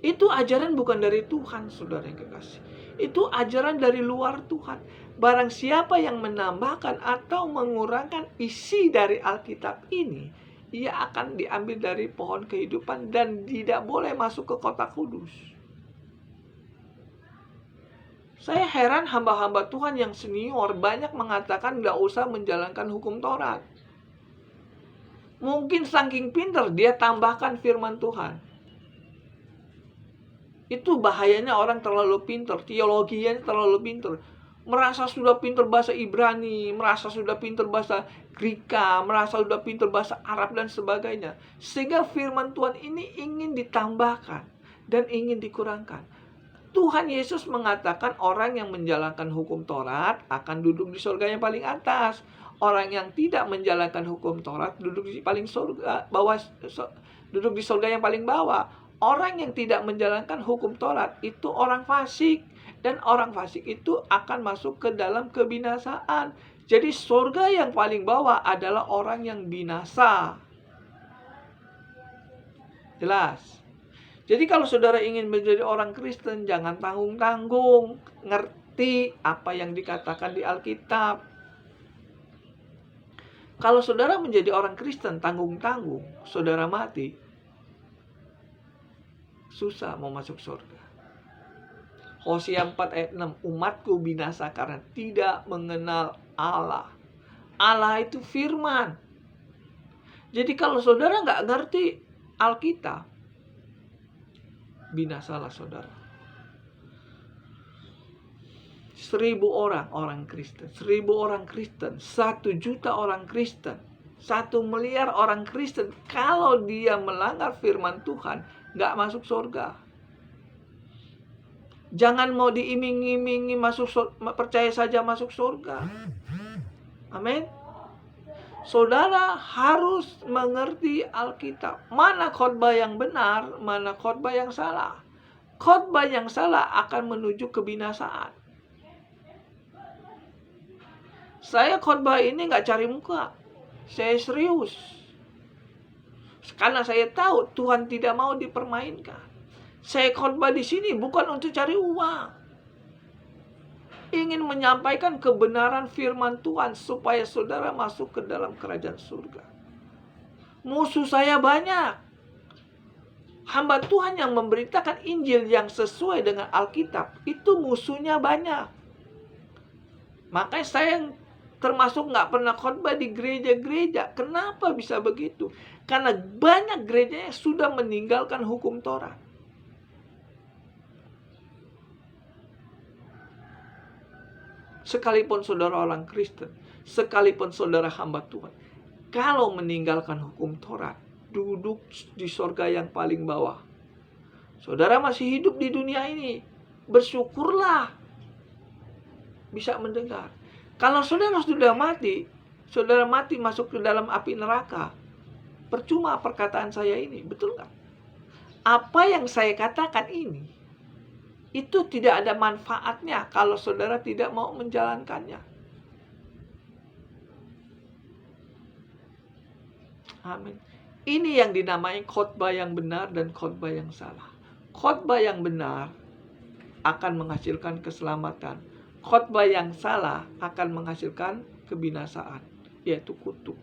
Itu ajaran bukan dari Tuhan, saudara yang kekasih. Itu ajaran dari luar Tuhan. Barang siapa yang menambahkan atau mengurangkan isi dari Alkitab ini, ia akan diambil dari pohon kehidupan dan tidak boleh masuk ke kota kudus. Saya heran hamba-hamba Tuhan yang senior banyak mengatakan nggak usah menjalankan hukum Taurat. Mungkin saking pintar dia tambahkan firman Tuhan. Itu bahayanya orang terlalu pintar, teologinya terlalu pintar. Merasa sudah pintar bahasa Ibrani, merasa sudah pintar bahasa Greka, merasa sudah pintar bahasa Arab dan sebagainya. Sehingga firman Tuhan ini ingin ditambahkan dan ingin dikurangkan. Tuhan Yesus mengatakan orang yang menjalankan hukum Taurat akan duduk di surga yang paling atas. Orang yang tidak menjalankan hukum Taurat duduk di paling surga bawah, duduk di surga yang paling bawah. Orang yang tidak menjalankan hukum Taurat itu orang fasik, dan orang fasik itu akan masuk ke dalam kebinasaan. Jadi surga yang paling bawah adalah orang yang binasa. Jelas? Jadi kalau saudara ingin menjadi orang Kristen, jangan tanggung-tanggung. Ngerti apa yang dikatakan di Alkitab. Kalau saudara menjadi orang Kristen, tanggung-tanggung, saudara mati, susah mau masuk surga. Hosea 4 ayat 6, umatku binasa karena tidak mengenal Allah. Allah itu firman. Jadi kalau saudara nggak ngerti Alkitab, binasalah saudara. 1.000 orang Kristen, 1.000 orang Kristen, 1 juta orang Kristen, 1 miliar orang Kristen, kalau dia melanggar firman Tuhan, nggak masuk surga. Jangan mau diiming-imingi percaya saja masuk surga. Amin. Saudara harus mengerti Alkitab. Mana khotbah yang benar, mana khotbah yang salah. Khotbah yang salah akan menuju kebinasaan. Saya khotbah ini nggak cari muka. Saya serius. Karena saya tahu Tuhan tidak mau dipermainkan. Saya khotbah di sini bukan untuk cari uang. Ingin menyampaikan kebenaran firman Tuhan supaya saudara masuk ke dalam kerajaan surga. Musuh saya banyak. Hamba Tuhan yang memberitakan Injil yang sesuai dengan Alkitab, itu musuhnya banyak. Makanya saya termasuk nggak pernah khotbah di gereja-gereja. Kenapa bisa begitu? Karena banyak gerejanya sudah meninggalkan hukum Taurat. Sekalipun saudara orang Kristen, sekalipun saudara hamba Tuhan, kalau meninggalkan hukum Taurat, duduk di sorga yang paling bawah. Saudara masih hidup di dunia ini, bersyukurlah bisa mendengar. Kalau saudara sudah mati, saudara mati masuk ke dalam api neraka, percuma perkataan saya ini, betul nggak? Apa yang saya katakan ini, itu tidak ada manfaatnya kalau saudara tidak mau menjalankannya. Amin. Ini yang dinamai khotbah yang benar dan khotbah yang salah. Khotbah yang benar akan menghasilkan keselamatan. Khotbah yang salah akan menghasilkan kebinasaan, yaitu kutuk.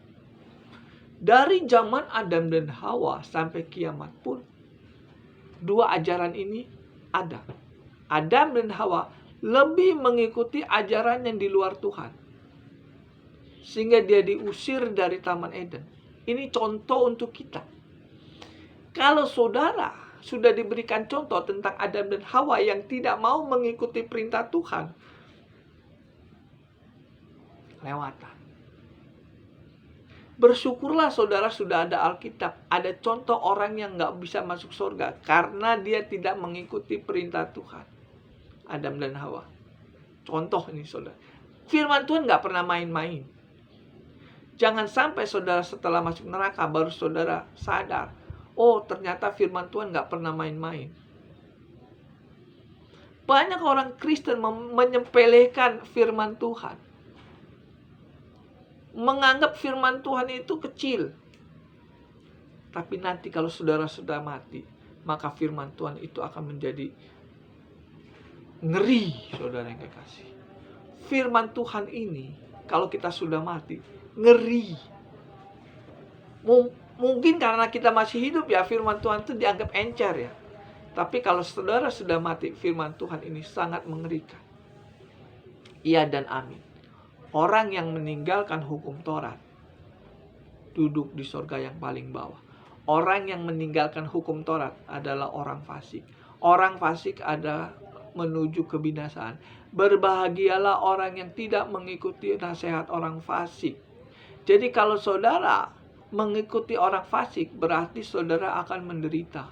Dari zaman Adam dan Hawa sampai kiamat pun, 2 ajaran ini ada. Adam dan Hawa lebih mengikuti ajaran yang di luar Tuhan, sehingga dia diusir dari Taman Eden. Ini contoh untuk kita. Kalau saudara sudah diberikan contoh tentang Adam dan Hawa yang tidak mau mengikuti perintah Tuhan, lewatan. Bersyukurlah saudara sudah ada Alkitab. Ada contoh orang yang nggak bisa masuk surga karena dia tidak mengikuti perintah Tuhan. Adam dan Hawa. Contoh ini saudara. Firman Tuhan nggak pernah main-main. Jangan sampai saudara setelah masuk neraka baru saudara sadar. Oh, ternyata firman Tuhan nggak pernah main-main. Banyak orang Kristen menyepelekan firman Tuhan. Menganggap firman Tuhan itu kecil. Tapi nanti kalau saudara sudah mati, maka firman Tuhan itu akan menjadi ngeri, saudara yang kekasih. Firman Tuhan ini, kalau kita sudah mati, ngeri. Mungkin karena kita masih hidup ya, firman Tuhan itu dianggap encer ya. Tapi kalau saudara sudah mati, firman Tuhan ini sangat mengerikan. Iya dan amin. Orang yang meninggalkan hukum Taurat, duduk di sorga yang paling bawah. Orang yang meninggalkan hukum Taurat adalah orang fasik. Orang fasik adalah menuju kebinasaan. Berbahagialah orang yang tidak mengikuti nasihat orang fasik. Jadi kalau saudara mengikuti orang fasik, berarti saudara akan menderita.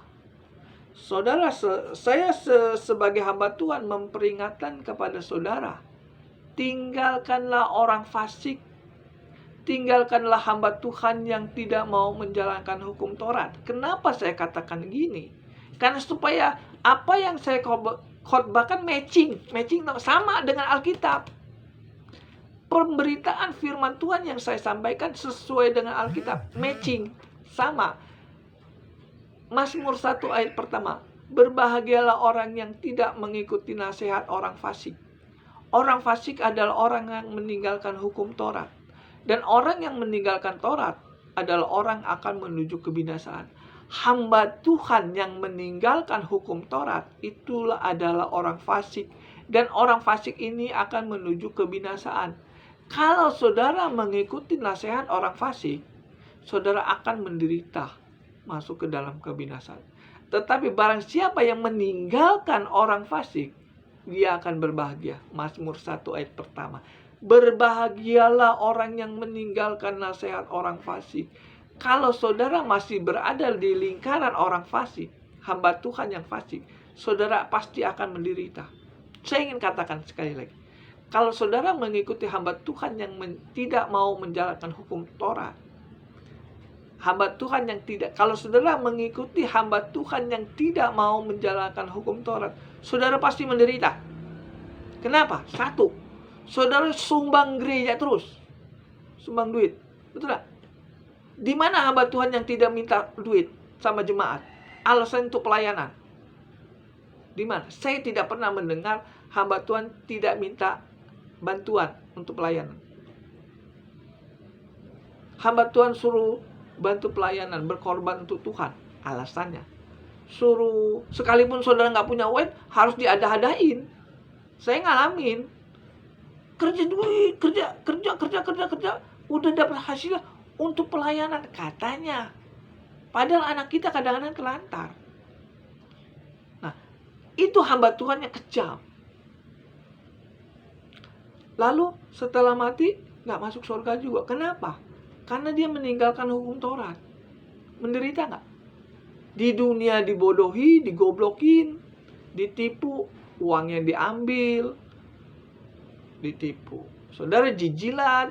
Saudara, saya sebagai hamba Tuhan memperingatkan kepada saudara, tinggalkanlah orang fasik. Tinggalkanlah hamba Tuhan yang tidak mau menjalankan hukum Taurat. Kenapa saya katakan gini? Karena supaya apa yang saya khotbahkan matching sama dengan Alkitab. Pemberitaan firman Tuhan yang saya sampaikan sesuai dengan Alkitab, matching, sama. Mazmur 1 ayat pertama, berbahagialah orang yang tidak mengikuti nasihat orang fasik. Orang fasik adalah orang yang meninggalkan hukum Taurat. Dan orang yang meninggalkan Taurat adalah orang akan menuju kebinasaan. Hamba Tuhan yang meninggalkan hukum Taurat itulah adalah orang fasik. Dan orang fasik ini akan menuju kebinasaan. Kalau saudara mengikuti nasihat orang fasik, saudara akan menderita, masuk ke dalam kebinasaan. Tetapi barang siapa yang meninggalkan orang fasik, dia akan berbahagia. Mazmur 1 ayat pertama. Berbahagialah orang yang meninggalkan nasihat orang fasik. Kalau saudara masih berada di lingkaran orang fasik, hamba Tuhan yang fasik, saudara pasti akan menderita. Saya ingin katakan sekali lagi, kalau saudara mengikuti hamba Tuhan yang tidak mau menjalankan hukum Taurat, kalau saudara mengikuti hamba Tuhan yang tidak mau menjalankan hukum Taurat, saudara pasti menderita. Kenapa? Satu, saudara sumbang gereja terus, sumbang duit, betul tak? Di mana hamba Tuhan yang tidak minta duit sama jemaat? Alasan untuk pelayanan. Di mana? Saya tidak pernah mendengar hamba Tuhan tidak minta bantuan untuk pelayanan. Hamba Tuhan suruh bantu pelayanan, berkorban untuk Tuhan. Alasannya, suruh, sekalipun saudara nggak punya uang, harus diada-adain. Saya ngalamin, kerja duit, kerja, udah dapat hasilnya untuk pelayanan katanya. Padahal anak kita kadang-kadang kelantar. Nah, itu hamba Tuhan yang kejam. Lalu setelah mati nggak masuk surga juga. Kenapa? Karena dia meninggalkan hukum Taurat. Menderita nggak? Di dunia dibodohi, digoblokin, ditipu, uangnya diambil, ditipu. Saudara jijilat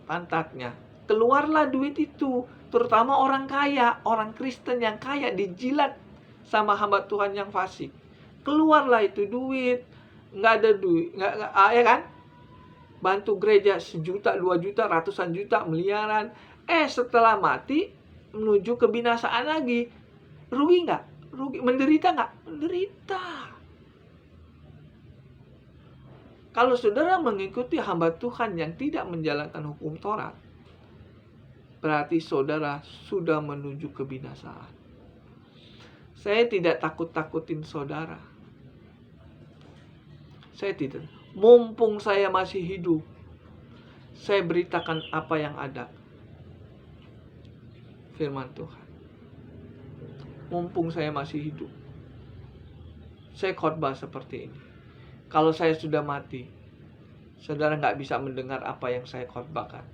pantatnya. Keluarlah duit itu. Terutama orang kaya, orang Kristen yang kaya dijilat sama hamba Tuhan yang fasik. Keluarlah itu duit. Nggak ada duit, ya kan? Bantu gereja 1 juta, 2 juta, ratusan juta, miliaran. Setelah mati menuju kebinasaan lagi. Rugi nggak? Rugi. Menderita nggak? Menderita. Kalau saudara mengikuti hamba Tuhan yang tidak menjalankan hukum Taurat, berarti saudara sudah menuju kebinasaan. Saya tidak takut-takutin saudara. Saya tidak. Mumpung saya masih hidup, saya beritakan apa yang ada. Firman Tuhan. Mumpung saya masih hidup, saya khotbah seperti ini. Kalau saya sudah mati, saudara nggak bisa mendengar apa yang saya khotbahkan.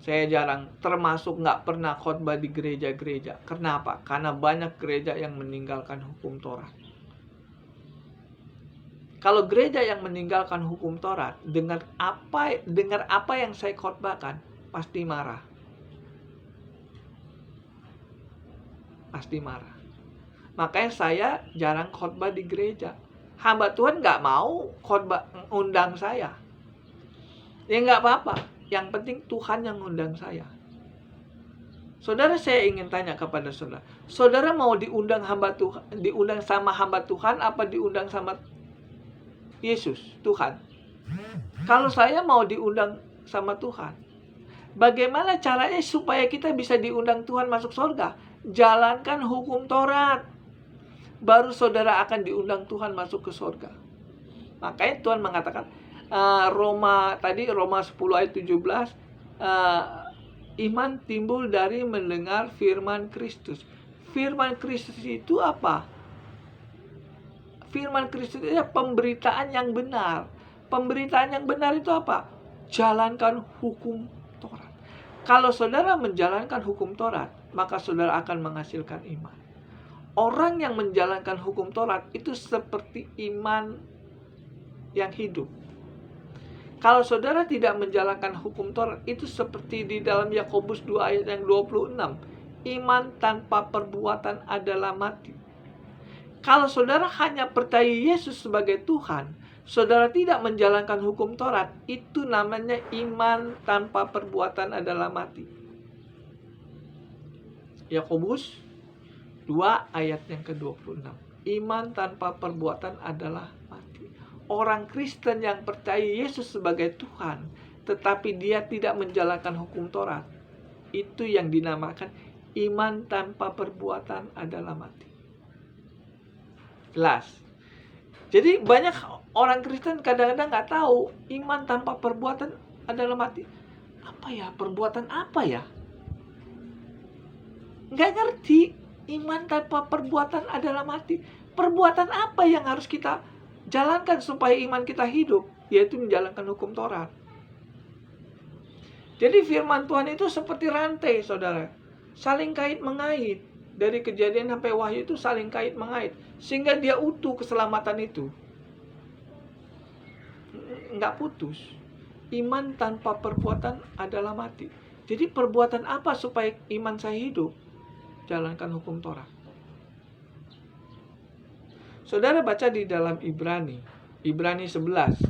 Saya jarang, termasuk nggak pernah khotbah di gereja-gereja. Kenapa? Karena banyak gereja yang meninggalkan hukum Taurat. Kalau gereja yang meninggalkan hukum Taurat, dengar apa yang saya khotbahkan, pasti marah. Pasti marah. Makanya saya jarang khotbah di gereja. Hamba Tuhan nggak mau khotbah undang saya. Ya nggak apa-apa. Yang penting Tuhan yang undang saya. Saudara, saya ingin tanya kepada saudara. Saudara mau diundang sama hamba Tuhan apa diundang sama Yesus, Tuhan? Kalau saya mau diundang sama Tuhan, bagaimana caranya supaya kita bisa diundang Tuhan masuk surga? Jalankan hukum Taurat. Baru saudara akan diundang Tuhan masuk ke surga. Makanya Tuhan mengatakan, Roma 10 ayat 17, iman timbul dari mendengar firman Kristus. Firman Kristus itu apa? Firman Kristus itu pemberitaan yang benar. Pemberitaan yang benar itu apa? Jalankan hukum Taurat. Kalau saudara menjalankan hukum Taurat, maka saudara akan menghasilkan iman. Orang yang menjalankan hukum Taurat itu seperti iman yang hidup. Kalau saudara tidak menjalankan hukum Taurat, itu seperti di dalam Yakobus 2 ayat yang 26. Iman tanpa perbuatan adalah mati. Kalau saudara hanya percaya Yesus sebagai Tuhan, saudara tidak menjalankan hukum Taurat, itu namanya iman tanpa perbuatan adalah mati. Yakobus 2 ayat yang ke-26. Iman tanpa perbuatan adalah mati. Orang Kristen yang percaya Yesus sebagai Tuhan, tetapi dia tidak menjalankan hukum Taurat, itu yang dinamakan iman tanpa perbuatan adalah mati. Jelas. Jadi banyak orang Kristen kadang-kadang nggak tahu iman tanpa perbuatan adalah mati. Apa ya? Perbuatan apa ya? Nggak ngerti. Iman tanpa perbuatan adalah mati. Perbuatan apa yang harus kita jalankan supaya iman kita hidup? Yaitu menjalankan hukum Taurat. Jadi firman Tuhan itu seperti rantai, saudara. Saling kait-mengait. Dari Kejadian sampai Wahyu itu saling kait-mengait. Sehingga dia utuh keselamatan itu. Nggak putus. Iman tanpa perbuatan adalah mati. Jadi perbuatan apa supaya iman saya hidup? Jalankan hukum Taurat. Saudara baca di dalam Ibrani 11.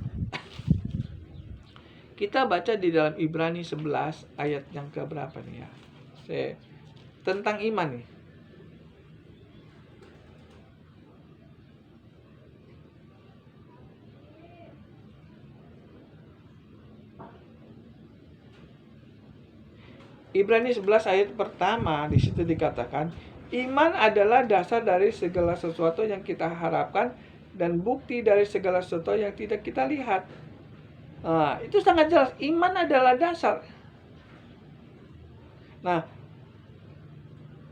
Kita baca di dalam Ibrani 11 ayat yang ke berapa nih ya? Tentang iman nih. Ibrani 11 ayat pertama, di situ dikatakan, iman adalah dasar dari segala sesuatu yang kita harapkan dan bukti dari segala sesuatu yang tidak kita lihat. Nah, itu sangat jelas, iman adalah dasar. Nah,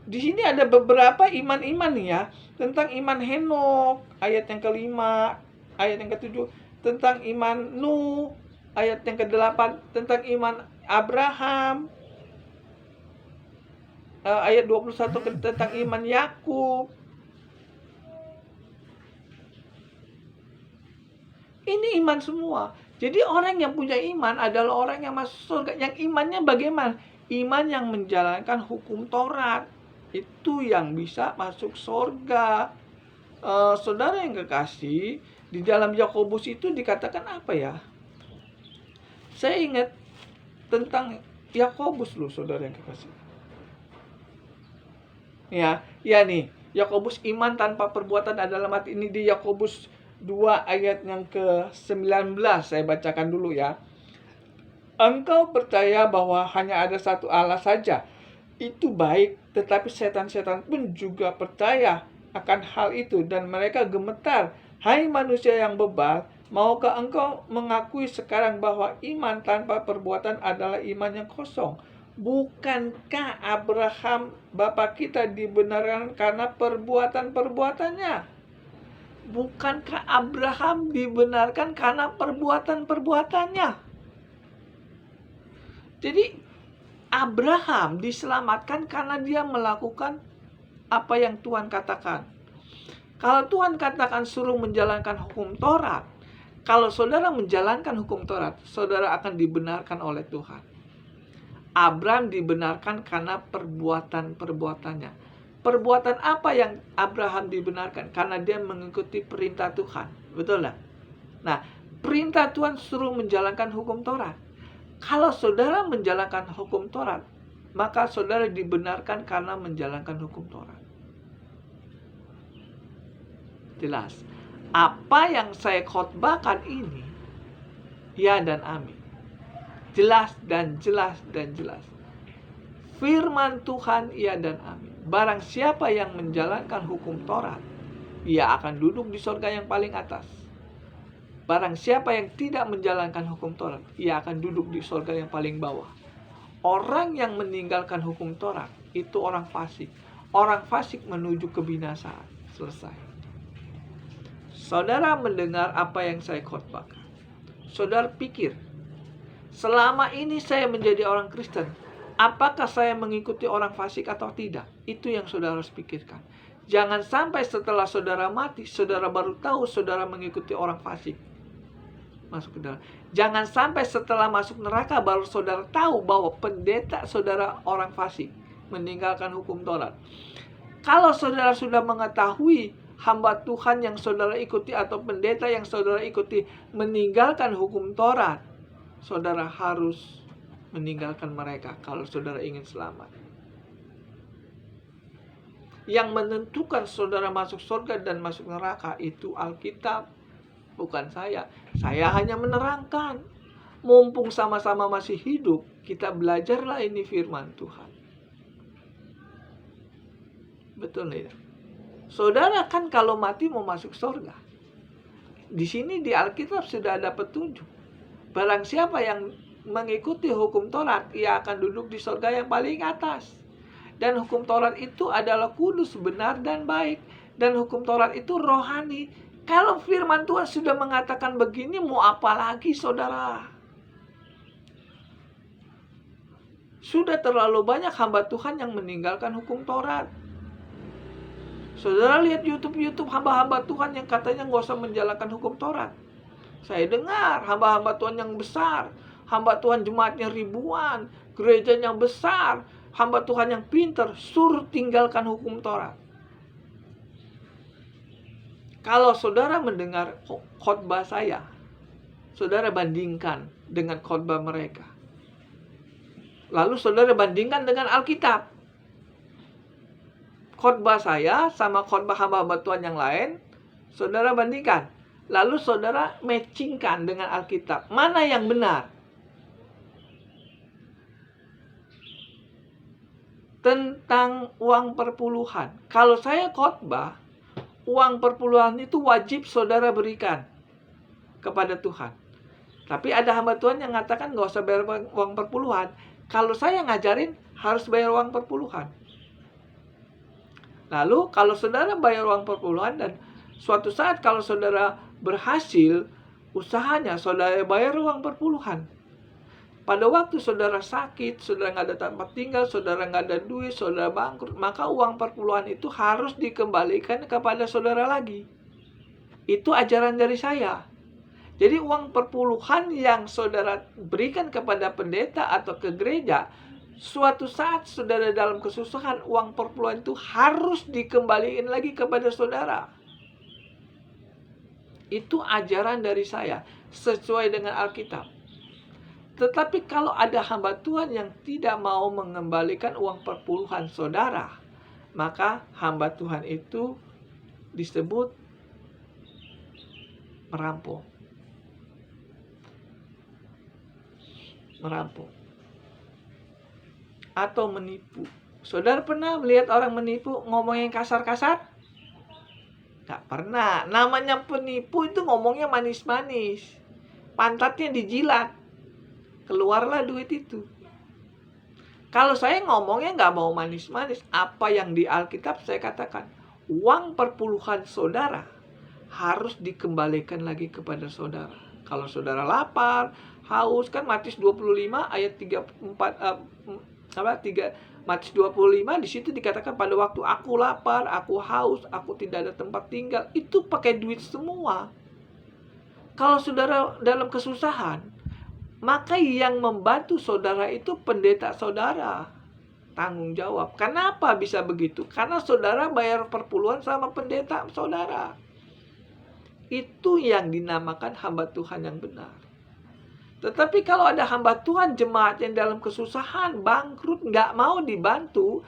di sini ada beberapa iman-iman nih ya, tentang iman Henokh, ayat yang ke-5, ayat yang ke-7, tentang iman Nuh, ayat yang ke-8, tentang iman Abraham, ayat 21 tentang iman Yakub. Ini iman semua. Jadi orang yang punya iman adalah orang yang masuk surga. Yang imannya bagaimana? Iman yang menjalankan hukum Taurat. Itu yang bisa masuk surga. Saudara yang kekasih, di dalam Yakobus itu dikatakan apa ya? Saya ingat tentang Yakobus loh, saudara yang kekasih. Ya nih, Yakobus, iman tanpa perbuatan adalah mati. Ini di Yakobus 2 ayat yang ke-19, saya bacakan dulu ya. Engkau percaya bahwa hanya ada satu Allah saja. Itu baik, tetapi setan-setan pun juga percaya akan hal itu dan mereka gemetar. Hai manusia yang bebal, maukah engkau mengakui sekarang bahwa iman tanpa perbuatan adalah iman yang kosong? Bukankah Abraham bapa kita dibenarkan karena perbuatan-perbuatannya? Bukankah Abraham dibenarkan karena perbuatan-perbuatannya? Jadi Abraham diselamatkan karena dia melakukan apa yang Tuhan katakan. Kalau Tuhan katakan suruh menjalankan hukum Taurat, kalau saudara menjalankan hukum Taurat, saudara akan dibenarkan oleh Tuhan. Abraham dibenarkan karena perbuatan-perbuatannya. Perbuatan apa yang Abraham dibenarkan? Karena dia mengikuti perintah Tuhan. Betul tak? Nah, perintah Tuhan suruh menjalankan hukum Taurat. Kalau saudara menjalankan hukum Taurat, maka saudara dibenarkan karena menjalankan hukum Taurat. Jelas. Apa yang saya khotbahkan ini, ya dan amin. Jelas dan jelas dan jelas. Firman Tuhan, ya dan amin. Barang siapa yang menjalankan hukum Taurat, ia akan duduk di surga yang paling atas. Barang siapa yang tidak menjalankan hukum Taurat, ia akan duduk di surga yang paling bawah. Orang yang meninggalkan hukum Taurat, itu orang fasik. Orang fasik menuju kebinasaan. Selesai. Saudara mendengar apa yang saya khotbahkan. Saudara pikir, selama ini saya menjadi orang Kristen, apakah saya mengikuti orang fasik atau tidak? Itu yang saudara harus pikirkan. Jangan sampai setelah saudara mati, saudara baru tahu saudara mengikuti orang fasik. Masuk ke dalam. Jangan sampai setelah masuk neraka baru saudara tahu bahwa pendeta saudara orang fasik, meninggalkan hukum Taurat. Kalau saudara sudah mengetahui hamba Tuhan yang saudara ikuti atau pendeta yang saudara ikuti meninggalkan hukum Taurat, saudara harus meninggalkan mereka kalau saudara ingin selamat. Yang menentukan saudara masuk surga dan masuk neraka itu Alkitab, bukan saya. Saya hanya menerangkan. Mumpung sama-sama masih hidup, kita belajarlah ini firman Tuhan. Betul ya? Saudara kan kalau mati mau masuk surga. Di sini di Alkitab sudah ada petunjuk. Barang siapa yang mengikuti hukum Taurat, ia akan duduk di surga yang paling atas. Dan hukum Taurat itu adalah kudus, benar, dan baik. Dan hukum Taurat itu rohani. Kalau firman Tuhan sudah mengatakan begini, mau apa lagi, saudara? Sudah terlalu banyak hamba Tuhan yang meninggalkan hukum Taurat. Saudara lihat YouTube hamba-hamba Tuhan yang katanya nggak usah menjalankan hukum Taurat. Saya dengar hamba-hamba Tuhan yang besar, hamba Tuhan jemaatnya ribuan, gerejanya besar, hamba Tuhan yang pintar, suruh tinggalkan hukum Taurat. Kalau saudara mendengar khotbah saya, saudara bandingkan dengan khotbah mereka. Lalu saudara bandingkan dengan Alkitab. Khotbah saya sama khotbah hamba-hamba Tuhan yang lain, saudara bandingkan. Lalu saudara matchingkan dengan Alkitab. Mana yang benar? Tentang uang perpuluhan. Kalau saya khotbah, uang perpuluhan itu wajib saudara berikan kepada Tuhan. Tapi ada hamba Tuhan yang mengatakan nggak usah bayar uang perpuluhan. Kalau saya ngajarin, harus bayar uang perpuluhan. Lalu kalau saudara bayar uang perpuluhan dan suatu saat kalau saudara berhasil usahanya, saudara bayar uang perpuluhan. Pada waktu saudara sakit, saudara nggak ada tempat tinggal, saudara nggak ada duit, saudara bangkrut, maka uang perpuluhan itu harus dikembalikan kepada saudara lagi. Itu ajaran dari saya. Jadi uang perpuluhan yang saudara berikan kepada pendeta atau ke gereja, suatu saat saudara dalam kesusahan, uang perpuluhan itu harus dikembalikan lagi kepada saudara. Itu ajaran dari saya, sesuai dengan Alkitab. Tetapi kalau ada hamba Tuhan yang tidak mau mengembalikan uang perpuluhan saudara, maka hamba Tuhan itu disebut merampok. Atau menipu. Saudara pernah melihat orang menipu ngomong yang kasar-kasar? Gak pernah. Namanya penipu itu ngomongnya manis-manis. Pantatnya dijilat. Keluarlah duit itu. Kalau saya ngomongnya gak mau manis-manis. Apa yang di Alkitab saya katakan. Uang perpuluhan saudara harus dikembalikan lagi kepada saudara. Kalau saudara lapar, haus, kan Matius 25 ayat 34, Matius 25 di situ dikatakan pada waktu aku lapar, aku haus, aku tidak ada tempat tinggal, itu pakai duit semua. Kalau saudara dalam kesusahan, maka yang membantu saudara itu pendeta saudara. Tanggung jawab. Kenapa bisa begitu? Karena saudara bayar perpuluhan sama pendeta saudara. Itu yang dinamakan hamba Tuhan yang benar. Tetapi kalau ada hamba Tuhan jemaat yang dalam kesusahan, bangkrut, nggak mau dibantu,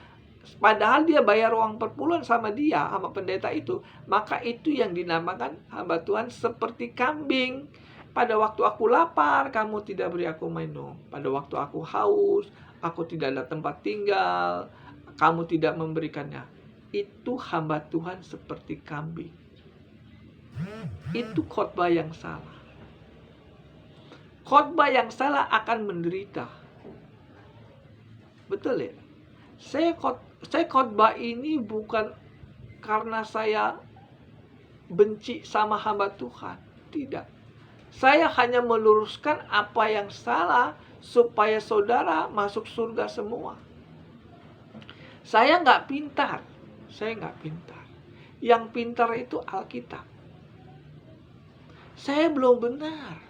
padahal dia bayar uang perpuluhan sama dia, sama pendeta itu, maka itu yang dinamakan hamba Tuhan seperti kambing. Pada waktu aku lapar, kamu tidak beri aku minum. Pada waktu aku haus, aku tidak ada tempat tinggal, kamu tidak memberikannya. Itu hamba Tuhan seperti kambing. Itu khotbah yang salah. Khotbah yang salah akan menderita. Betul ya? Saya khotbah ini bukan karena saya benci sama hamba Tuhan. Tidak. Saya hanya meluruskan apa yang salah supaya saudara masuk surga semua. Saya nggak pintar. Yang pintar itu Alkitab. Saya belum benar.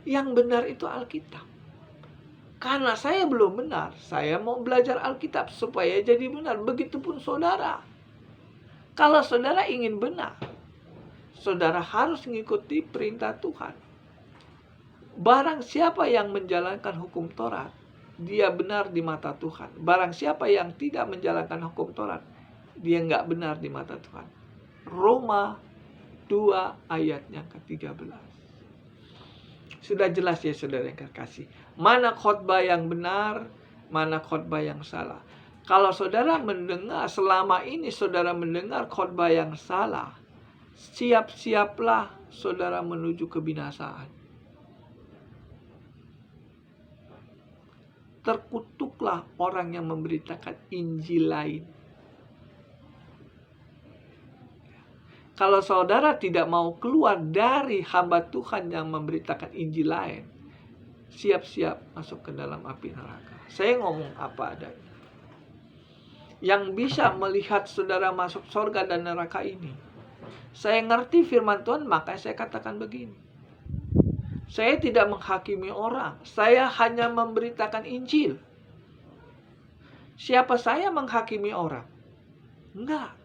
Yang benar itu Alkitab. Karena saya belum benar, saya mau belajar Alkitab supaya jadi benar. Begitupun saudara. Kalau saudara ingin benar, saudara harus mengikuti perintah Tuhan. Barang siapa yang menjalankan hukum Taurat, dia benar di mata Tuhan. Barang siapa yang tidak menjalankan hukum Taurat, dia nggak benar di mata Tuhan. Roma 2 ayat yang ke-13. Sudah jelas ya saudara yang kekasih. Mana khotbah yang benar, mana khotbah yang salah. Kalau saudara mendengar, selama ini saudara mendengar khotbah yang salah, siap-siaplah saudara menuju kebinasaan. terkutuklah orang yang memberitakan Injil lain. Kalau saudara tidak mau keluar dari hamba Tuhan yang memberitakan Injil lain, siap-siap masuk ke dalam api neraka. Saya ngomong apa adanya. Yang bisa melihat saudara masuk surga dan neraka ini, saya ngerti firman Tuhan, maka saya katakan begini. Saya tidak menghakimi orang, saya hanya memberitakan Injil. Siapa saya menghakimi orang? Enggak.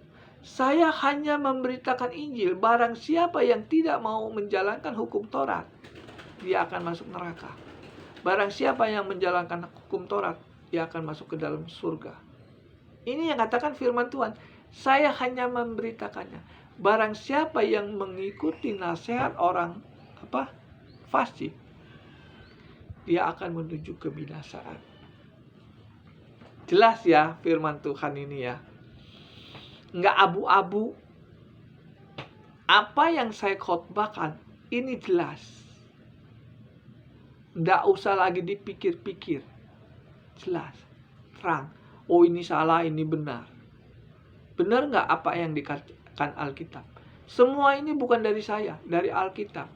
Saya hanya memberitakan Injil. Barang siapa yang tidak mau menjalankan hukum Taurat, dia akan masuk neraka. Barang siapa yang menjalankan hukum Taurat, dia akan masuk ke dalam surga. Ini yang katakan firman Tuhan. Saya hanya memberitakannya. Barang siapa yang mengikuti nasihat orang fasik, dia akan menuju kebinasaan. Jelas ya firman Tuhan ini ya. Nggak abu-abu. Apa yang saya khotbahkan ini jelas. Nggak usah lagi dipikir-pikir. Jelas, terang. Oh, ini salah, ini benar. Benar nggak apa yang dikatakan Alkitab? Semua ini bukan dari saya, dari Alkitab.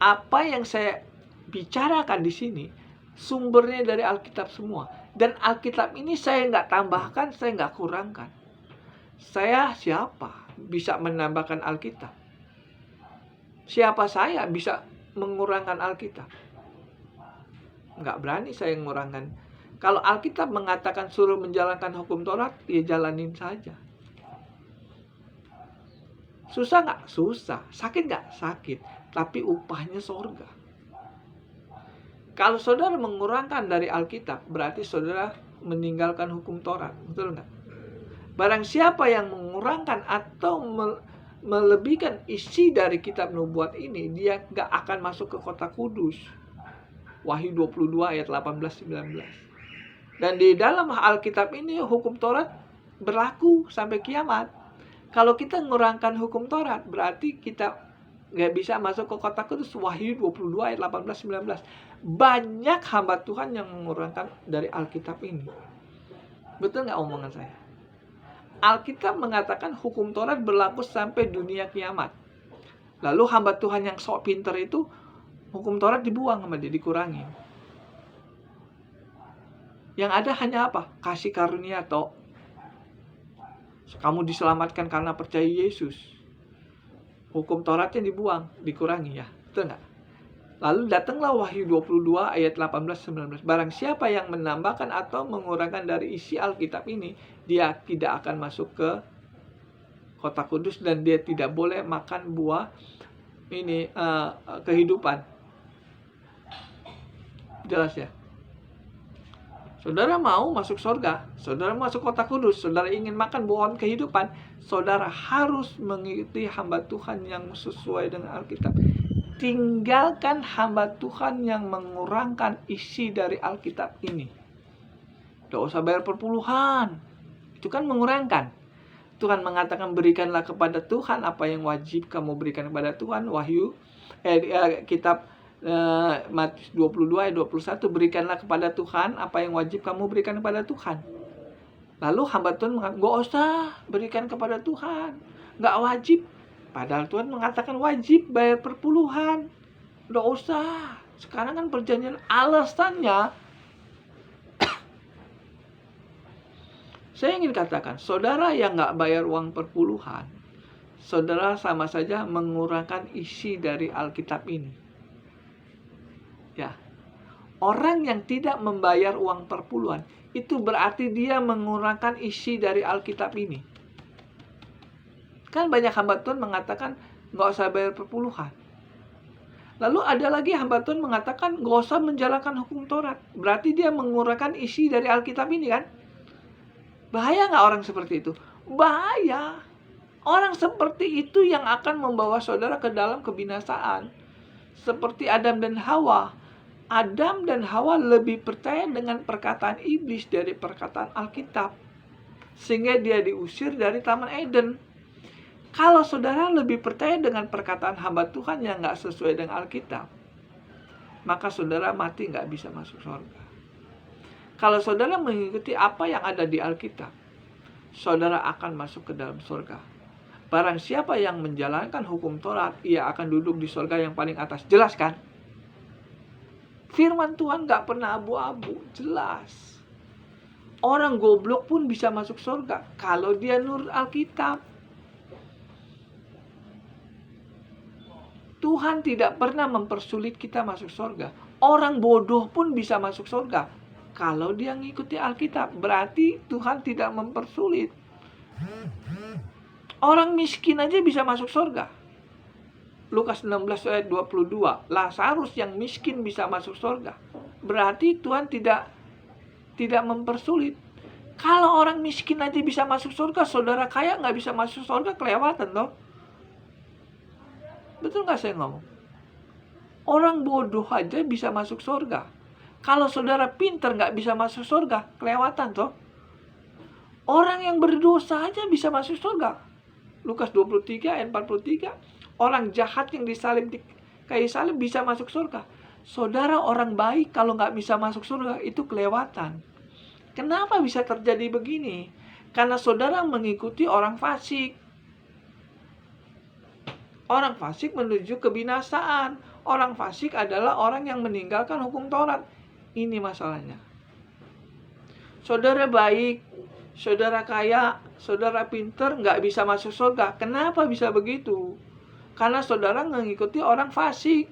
Apa yang saya bicarakan di sini, sumbernya dari Alkitab semua. Dan Alkitab ini saya nggak tambahkan, saya nggak kurangkan. Saya siapa bisa menambahkan Alkitab? Siapa saya bisa mengurangkan Alkitab? Nggak berani saya mengurangkan. Kalau Alkitab mengatakan suruh menjalankan hukum Taurat, ya jalanin saja. Susah nggak? Susah. Sakit nggak? Sakit. Tapi upahnya surga. Kalau saudara mengurangkan dari Alkitab, berarti saudara meninggalkan hukum Taurat. Betul nggak? Barang siapa yang mengurangkan atau melebihkan isi dari kitab nubuat ini, dia nggak akan masuk ke kota kudus. Wahyu 22 ayat 18-19. Dan di dalam Alkitab ini hukum Taurat berlaku sampai kiamat. Kalau kita mengurangkan hukum Taurat, berarti kita nggak bisa masuk ke kota kudus. Wahyu 22 ayat 18-19. Banyak hamba Tuhan yang mengurangkan dari Alkitab ini. Betul nggak omongan saya? Alkitab mengatakan hukum Taurat berlaku sampai dunia kiamat. Lalu hamba Tuhan yang sok pinter itu, hukum Taurat dibuang sama dia, dikurangi. Yang ada hanya apa? Kasih karunia atau kamu diselamatkan karena percaya Yesus. Hukum Tauratnya dibuang, dikurangi ya. Betul nggak? Lalu datanglah Wahyu 22 ayat 18-19. Barang siapa yang menambahkan atau mengurangkan dari isi Alkitab ini, dia tidak akan masuk ke kota kudus dan dia tidak boleh makan buah ini kehidupan. Jelas ya? Saudara mau masuk surga, saudara masuk kota kudus, saudara ingin makan buah kehidupan, saudara harus mengikuti hamba Tuhan yang sesuai dengan Alkitab. Tinggalkan hamba Tuhan yang mengurangkan isi dari Alkitab ini. Tidak usah bayar perpuluhan. Itu kan mengurangkan. Tuhan mengatakan berikanlah kepada Tuhan apa yang wajib kamu berikan kepada Tuhan. Wahyu kitab Matius 22 ayat 21, berikanlah kepada Tuhan apa yang wajib kamu berikan kepada Tuhan. Lalu hamba Tuhan mengatakan, gak usah berikan kepada Tuhan, gak wajib. Padahal Tuhan mengatakan wajib bayar perpuluhan. Gak usah. Sekarang kan perjanjian, alasannya saya ingin katakan, saudara yang gak bayar uang perpuluhan, saudara sama saja mengurangkan isi dari Alkitab ini. Ya, orang yang tidak membayar uang perpuluhan, itu berarti dia mengurangkan isi dari Alkitab ini. Kan banyak hamba Tuhan mengatakan gak usah bayar perpuluhan. Lalu ada lagi hamba Tuhan mengatakan gak usah menjalankan hukum Taurat. Berarti dia mengurangkan isi dari Alkitab ini kan. Bahaya gak orang seperti itu? Bahaya. Orang seperti itu yang akan membawa saudara ke dalam kebinasaan. Seperti Adam dan Hawa. Adam dan Hawa lebih percaya dengan perkataan iblis dari perkataan Alkitab. Sehingga dia diusir dari Taman Eden. Kalau saudara lebih percaya dengan perkataan hamba Tuhan yang gak sesuai dengan Alkitab, maka saudara mati gak bisa masuk surga. Kalau saudara mengikuti apa yang ada di Alkitab, saudara akan masuk ke dalam surga. Barang siapa yang menjalankan hukum Taurat, ia akan duduk di surga yang paling atas. Jelas kan? Firman Tuhan gak pernah abu-abu, jelas. Orang goblok pun bisa masuk surga kalau dia nurut Alkitab. Tuhan tidak pernah mempersulit kita masuk surga. Orang bodoh pun bisa masuk surga kalau dia ngikuti Alkitab. Berarti Tuhan tidak mempersulit. Orang miskin aja bisa masuk surga. Lukas 16 ayat 22. Lazarus yang miskin bisa masuk surga. Berarti Tuhan tidak mempersulit. Kalau orang miskin aja bisa masuk surga, saudara kaya nggak bisa masuk surga, kelewatan loh. Betul nggak saya ngomong? Orang bodoh aja bisa masuk surga. Kalau saudara pinter nggak bisa masuk surga, kelewatan toh. Orang yang berdosa aja bisa masuk surga. Lukas 23 ayat 43. Orang jahat yang disalib di kayu salib bisa masuk surga. Saudara orang baik kalau nggak bisa masuk surga, itu kelewatan. Kenapa bisa terjadi begini? Karena saudara mengikuti orang fasik. Orang fasik menuju kebinasaan. Orang fasik adalah orang yang meninggalkan hukum Taurat. Ini masalahnya. Saudara baik, saudara kaya, saudara pinter, nggak bisa masuk surga. Kenapa bisa begitu? Karena saudara mengikuti orang fasik.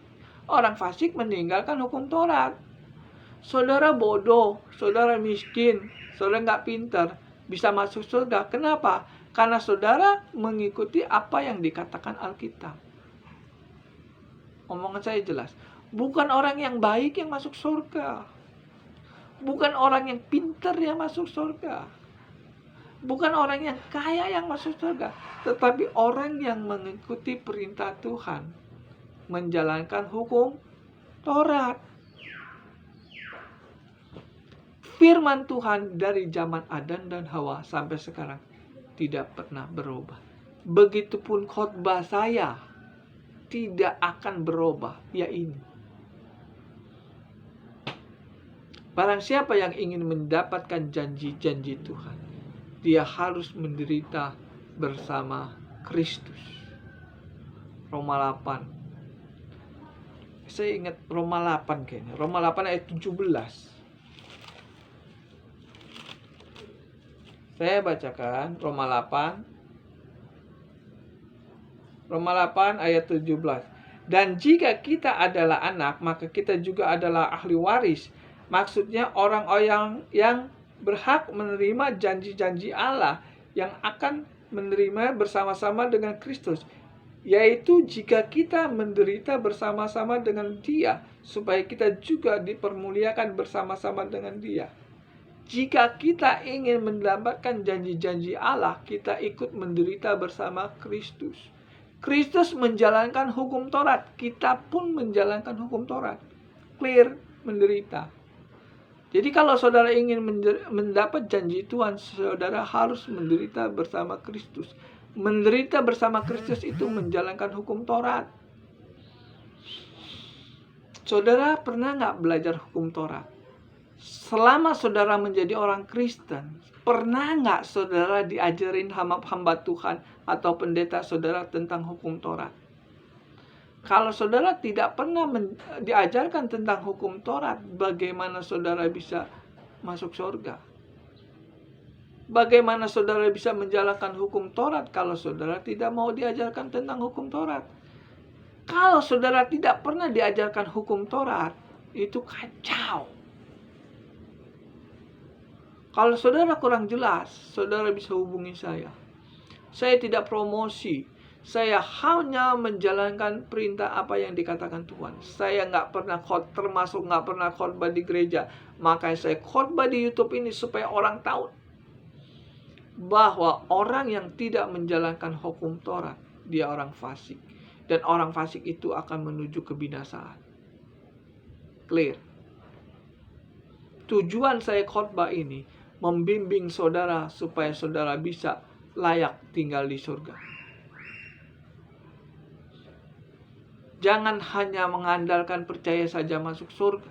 Orang fasik meninggalkan hukum Taurat. Saudara bodoh, saudara miskin, saudara nggak pinter, bisa masuk surga. Kenapa? Karena saudara mengikuti apa yang dikatakan Alkitab. Omongan saya jelas. Bukan orang yang baik yang masuk surga. Bukan orang yang pintar yang masuk surga. Bukan orang yang kaya yang masuk surga. Tetapi orang yang mengikuti perintah Tuhan. Menjalankan hukum Taurat. Firman Tuhan dari zaman Adam dan Hawa sampai sekarang tidak pernah berubah. Begitupun khotbah saya tidak akan berubah, ya ini. Barang siapa yang ingin mendapatkan janji-janji Tuhan, dia harus menderita bersama Kristus. Roma 8. Saya ingat Roma 8 kayaknya. Roma 8 ayat 17. Saya bacakan Roma 8. Roma 8 ayat 17. Dan jika kita adalah anak, maka kita juga adalah ahli waris. Maksudnya orang-orang yang berhak menerima janji-janji Allah yang akan menerima bersama-sama dengan Kristus. Yaitu jika kita menderita bersama-sama dengan Dia, supaya kita juga dipermuliakan bersama-sama dengan Dia. Jika kita ingin mendapatkan janji-janji Allah, kita ikut menderita bersama Kristus. Kristus menjalankan hukum Taurat, kita pun menjalankan hukum Taurat. Clear, menderita. Jadi kalau saudara ingin mendapat janji Tuhan, saudara harus menderita bersama Kristus. Menderita bersama Kristus itu menjalankan hukum Taurat. Saudara pernah nggak belajar hukum Taurat? Selama saudara menjadi orang Kristen, pernah nggak saudara diajarin hamba Tuhan atau pendeta saudara tentang hukum Taurat? Kalau saudara tidak pernah diajarkan tentang hukum Taurat, bagaimana saudara bisa masuk surga? Bagaimana saudara bisa menjalankan hukum Taurat kalau saudara tidak mau diajarkan tentang hukum Taurat? Kalau saudara tidak pernah diajarkan hukum Taurat, itu kacau. Kalau saudara kurang jelas, saudara bisa hubungi saya. Saya tidak promosi. Saya hanya menjalankan perintah apa yang dikatakan Tuhan. Saya nggak pernah termasuk nggak pernah khotbah di gereja. Makanya saya khotbah di YouTube ini supaya orang tahu bahwa orang yang tidak menjalankan hukum Taurat, dia orang fasik. Dan orang fasik itu akan menuju kebinasaan. Clear. Tujuan saya khotbah ini membimbing saudara supaya saudara bisa layak tinggal di surga. Jangan hanya mengandalkan percaya saja masuk surga.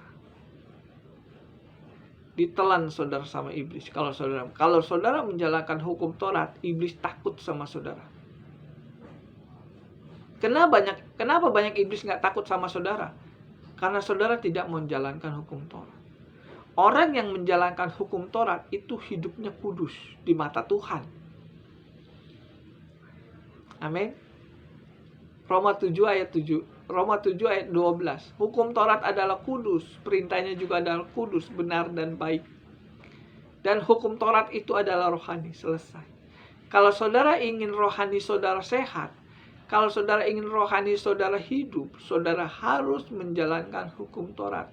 ditelan saudara sama iblis. Kalau saudara menjalankan hukum Taurat, iblis takut sama saudara. Kenapa banyak iblis nggak takut sama saudara? Karena saudara tidak menjalankan hukum Taurat. Orang yang menjalankan hukum Taurat itu hidupnya kudus di mata Tuhan. Amin. Roma 7 ayat 12. Hukum Taurat adalah kudus, perintahnya juga adalah kudus, benar dan baik. Dan hukum Taurat itu adalah rohani, selesai. Kalau saudara ingin rohani saudara sehat, kalau saudara ingin rohani saudara hidup, saudara harus menjalankan hukum Taurat.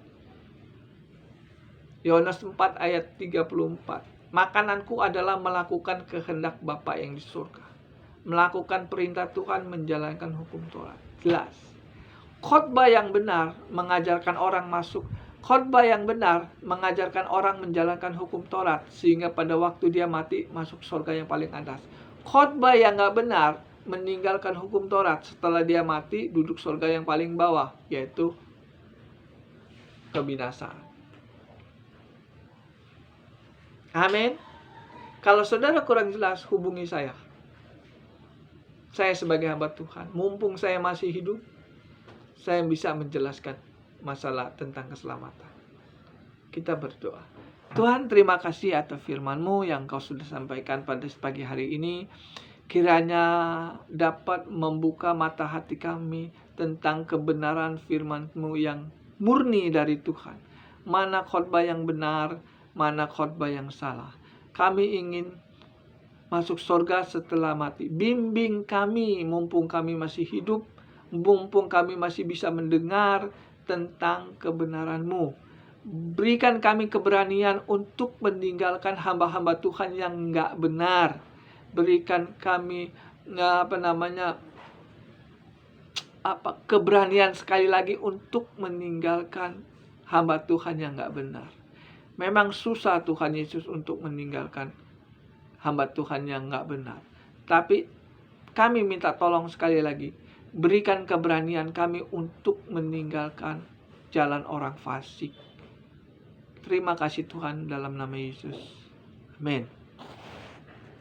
Yohanes 4 ayat 34. Makananku adalah melakukan kehendak Bapa yang di surga. Melakukan perintah Tuhan, menjalankan hukum Taurat. Jelas. Khotbah yang benar mengajarkan orang masuk. Khotbah yang benar mengajarkan orang menjalankan hukum Taurat, sehingga pada waktu dia mati masuk surga yang paling atas. Khotbah yang gak benar meninggalkan hukum Taurat, setelah dia mati duduk surga yang paling bawah, yaitu kebinasaan. Amin. Kalau saudara kurang jelas, hubungi saya. Saya sebagai hamba Tuhan, mumpung saya masih hidup, saya bisa menjelaskan masalah tentang keselamatan. Kita berdoa. Tuhan, terima kasih atas firman-Mu yang Kau sudah sampaikan pada pagi hari ini. Kiranya dapat membuka mata hati kami tentang kebenaran firman-Mu yang murni dari Tuhan. Mana khotbah yang benar, mana khotbah yang salah. Kami ingin masuk surga setelah mati. Bimbing kami mumpung kami masih hidup, mumpung kami masih bisa mendengar tentang kebenaran-Mu. Berikan kami keberanian untuk meninggalkan hamba-hamba Tuhan yang enggak benar. Berikan kami keberanian sekali lagi untuk meninggalkan hamba Tuhan yang enggak benar. Memang susah Tuhan Yesus untuk meninggalkan hamba Tuhan yang enggak benar. Tapi kami minta tolong sekali lagi, berikan keberanian kami untuk meninggalkan jalan orang fasik. Terima kasih Tuhan, dalam nama Yesus. Amin.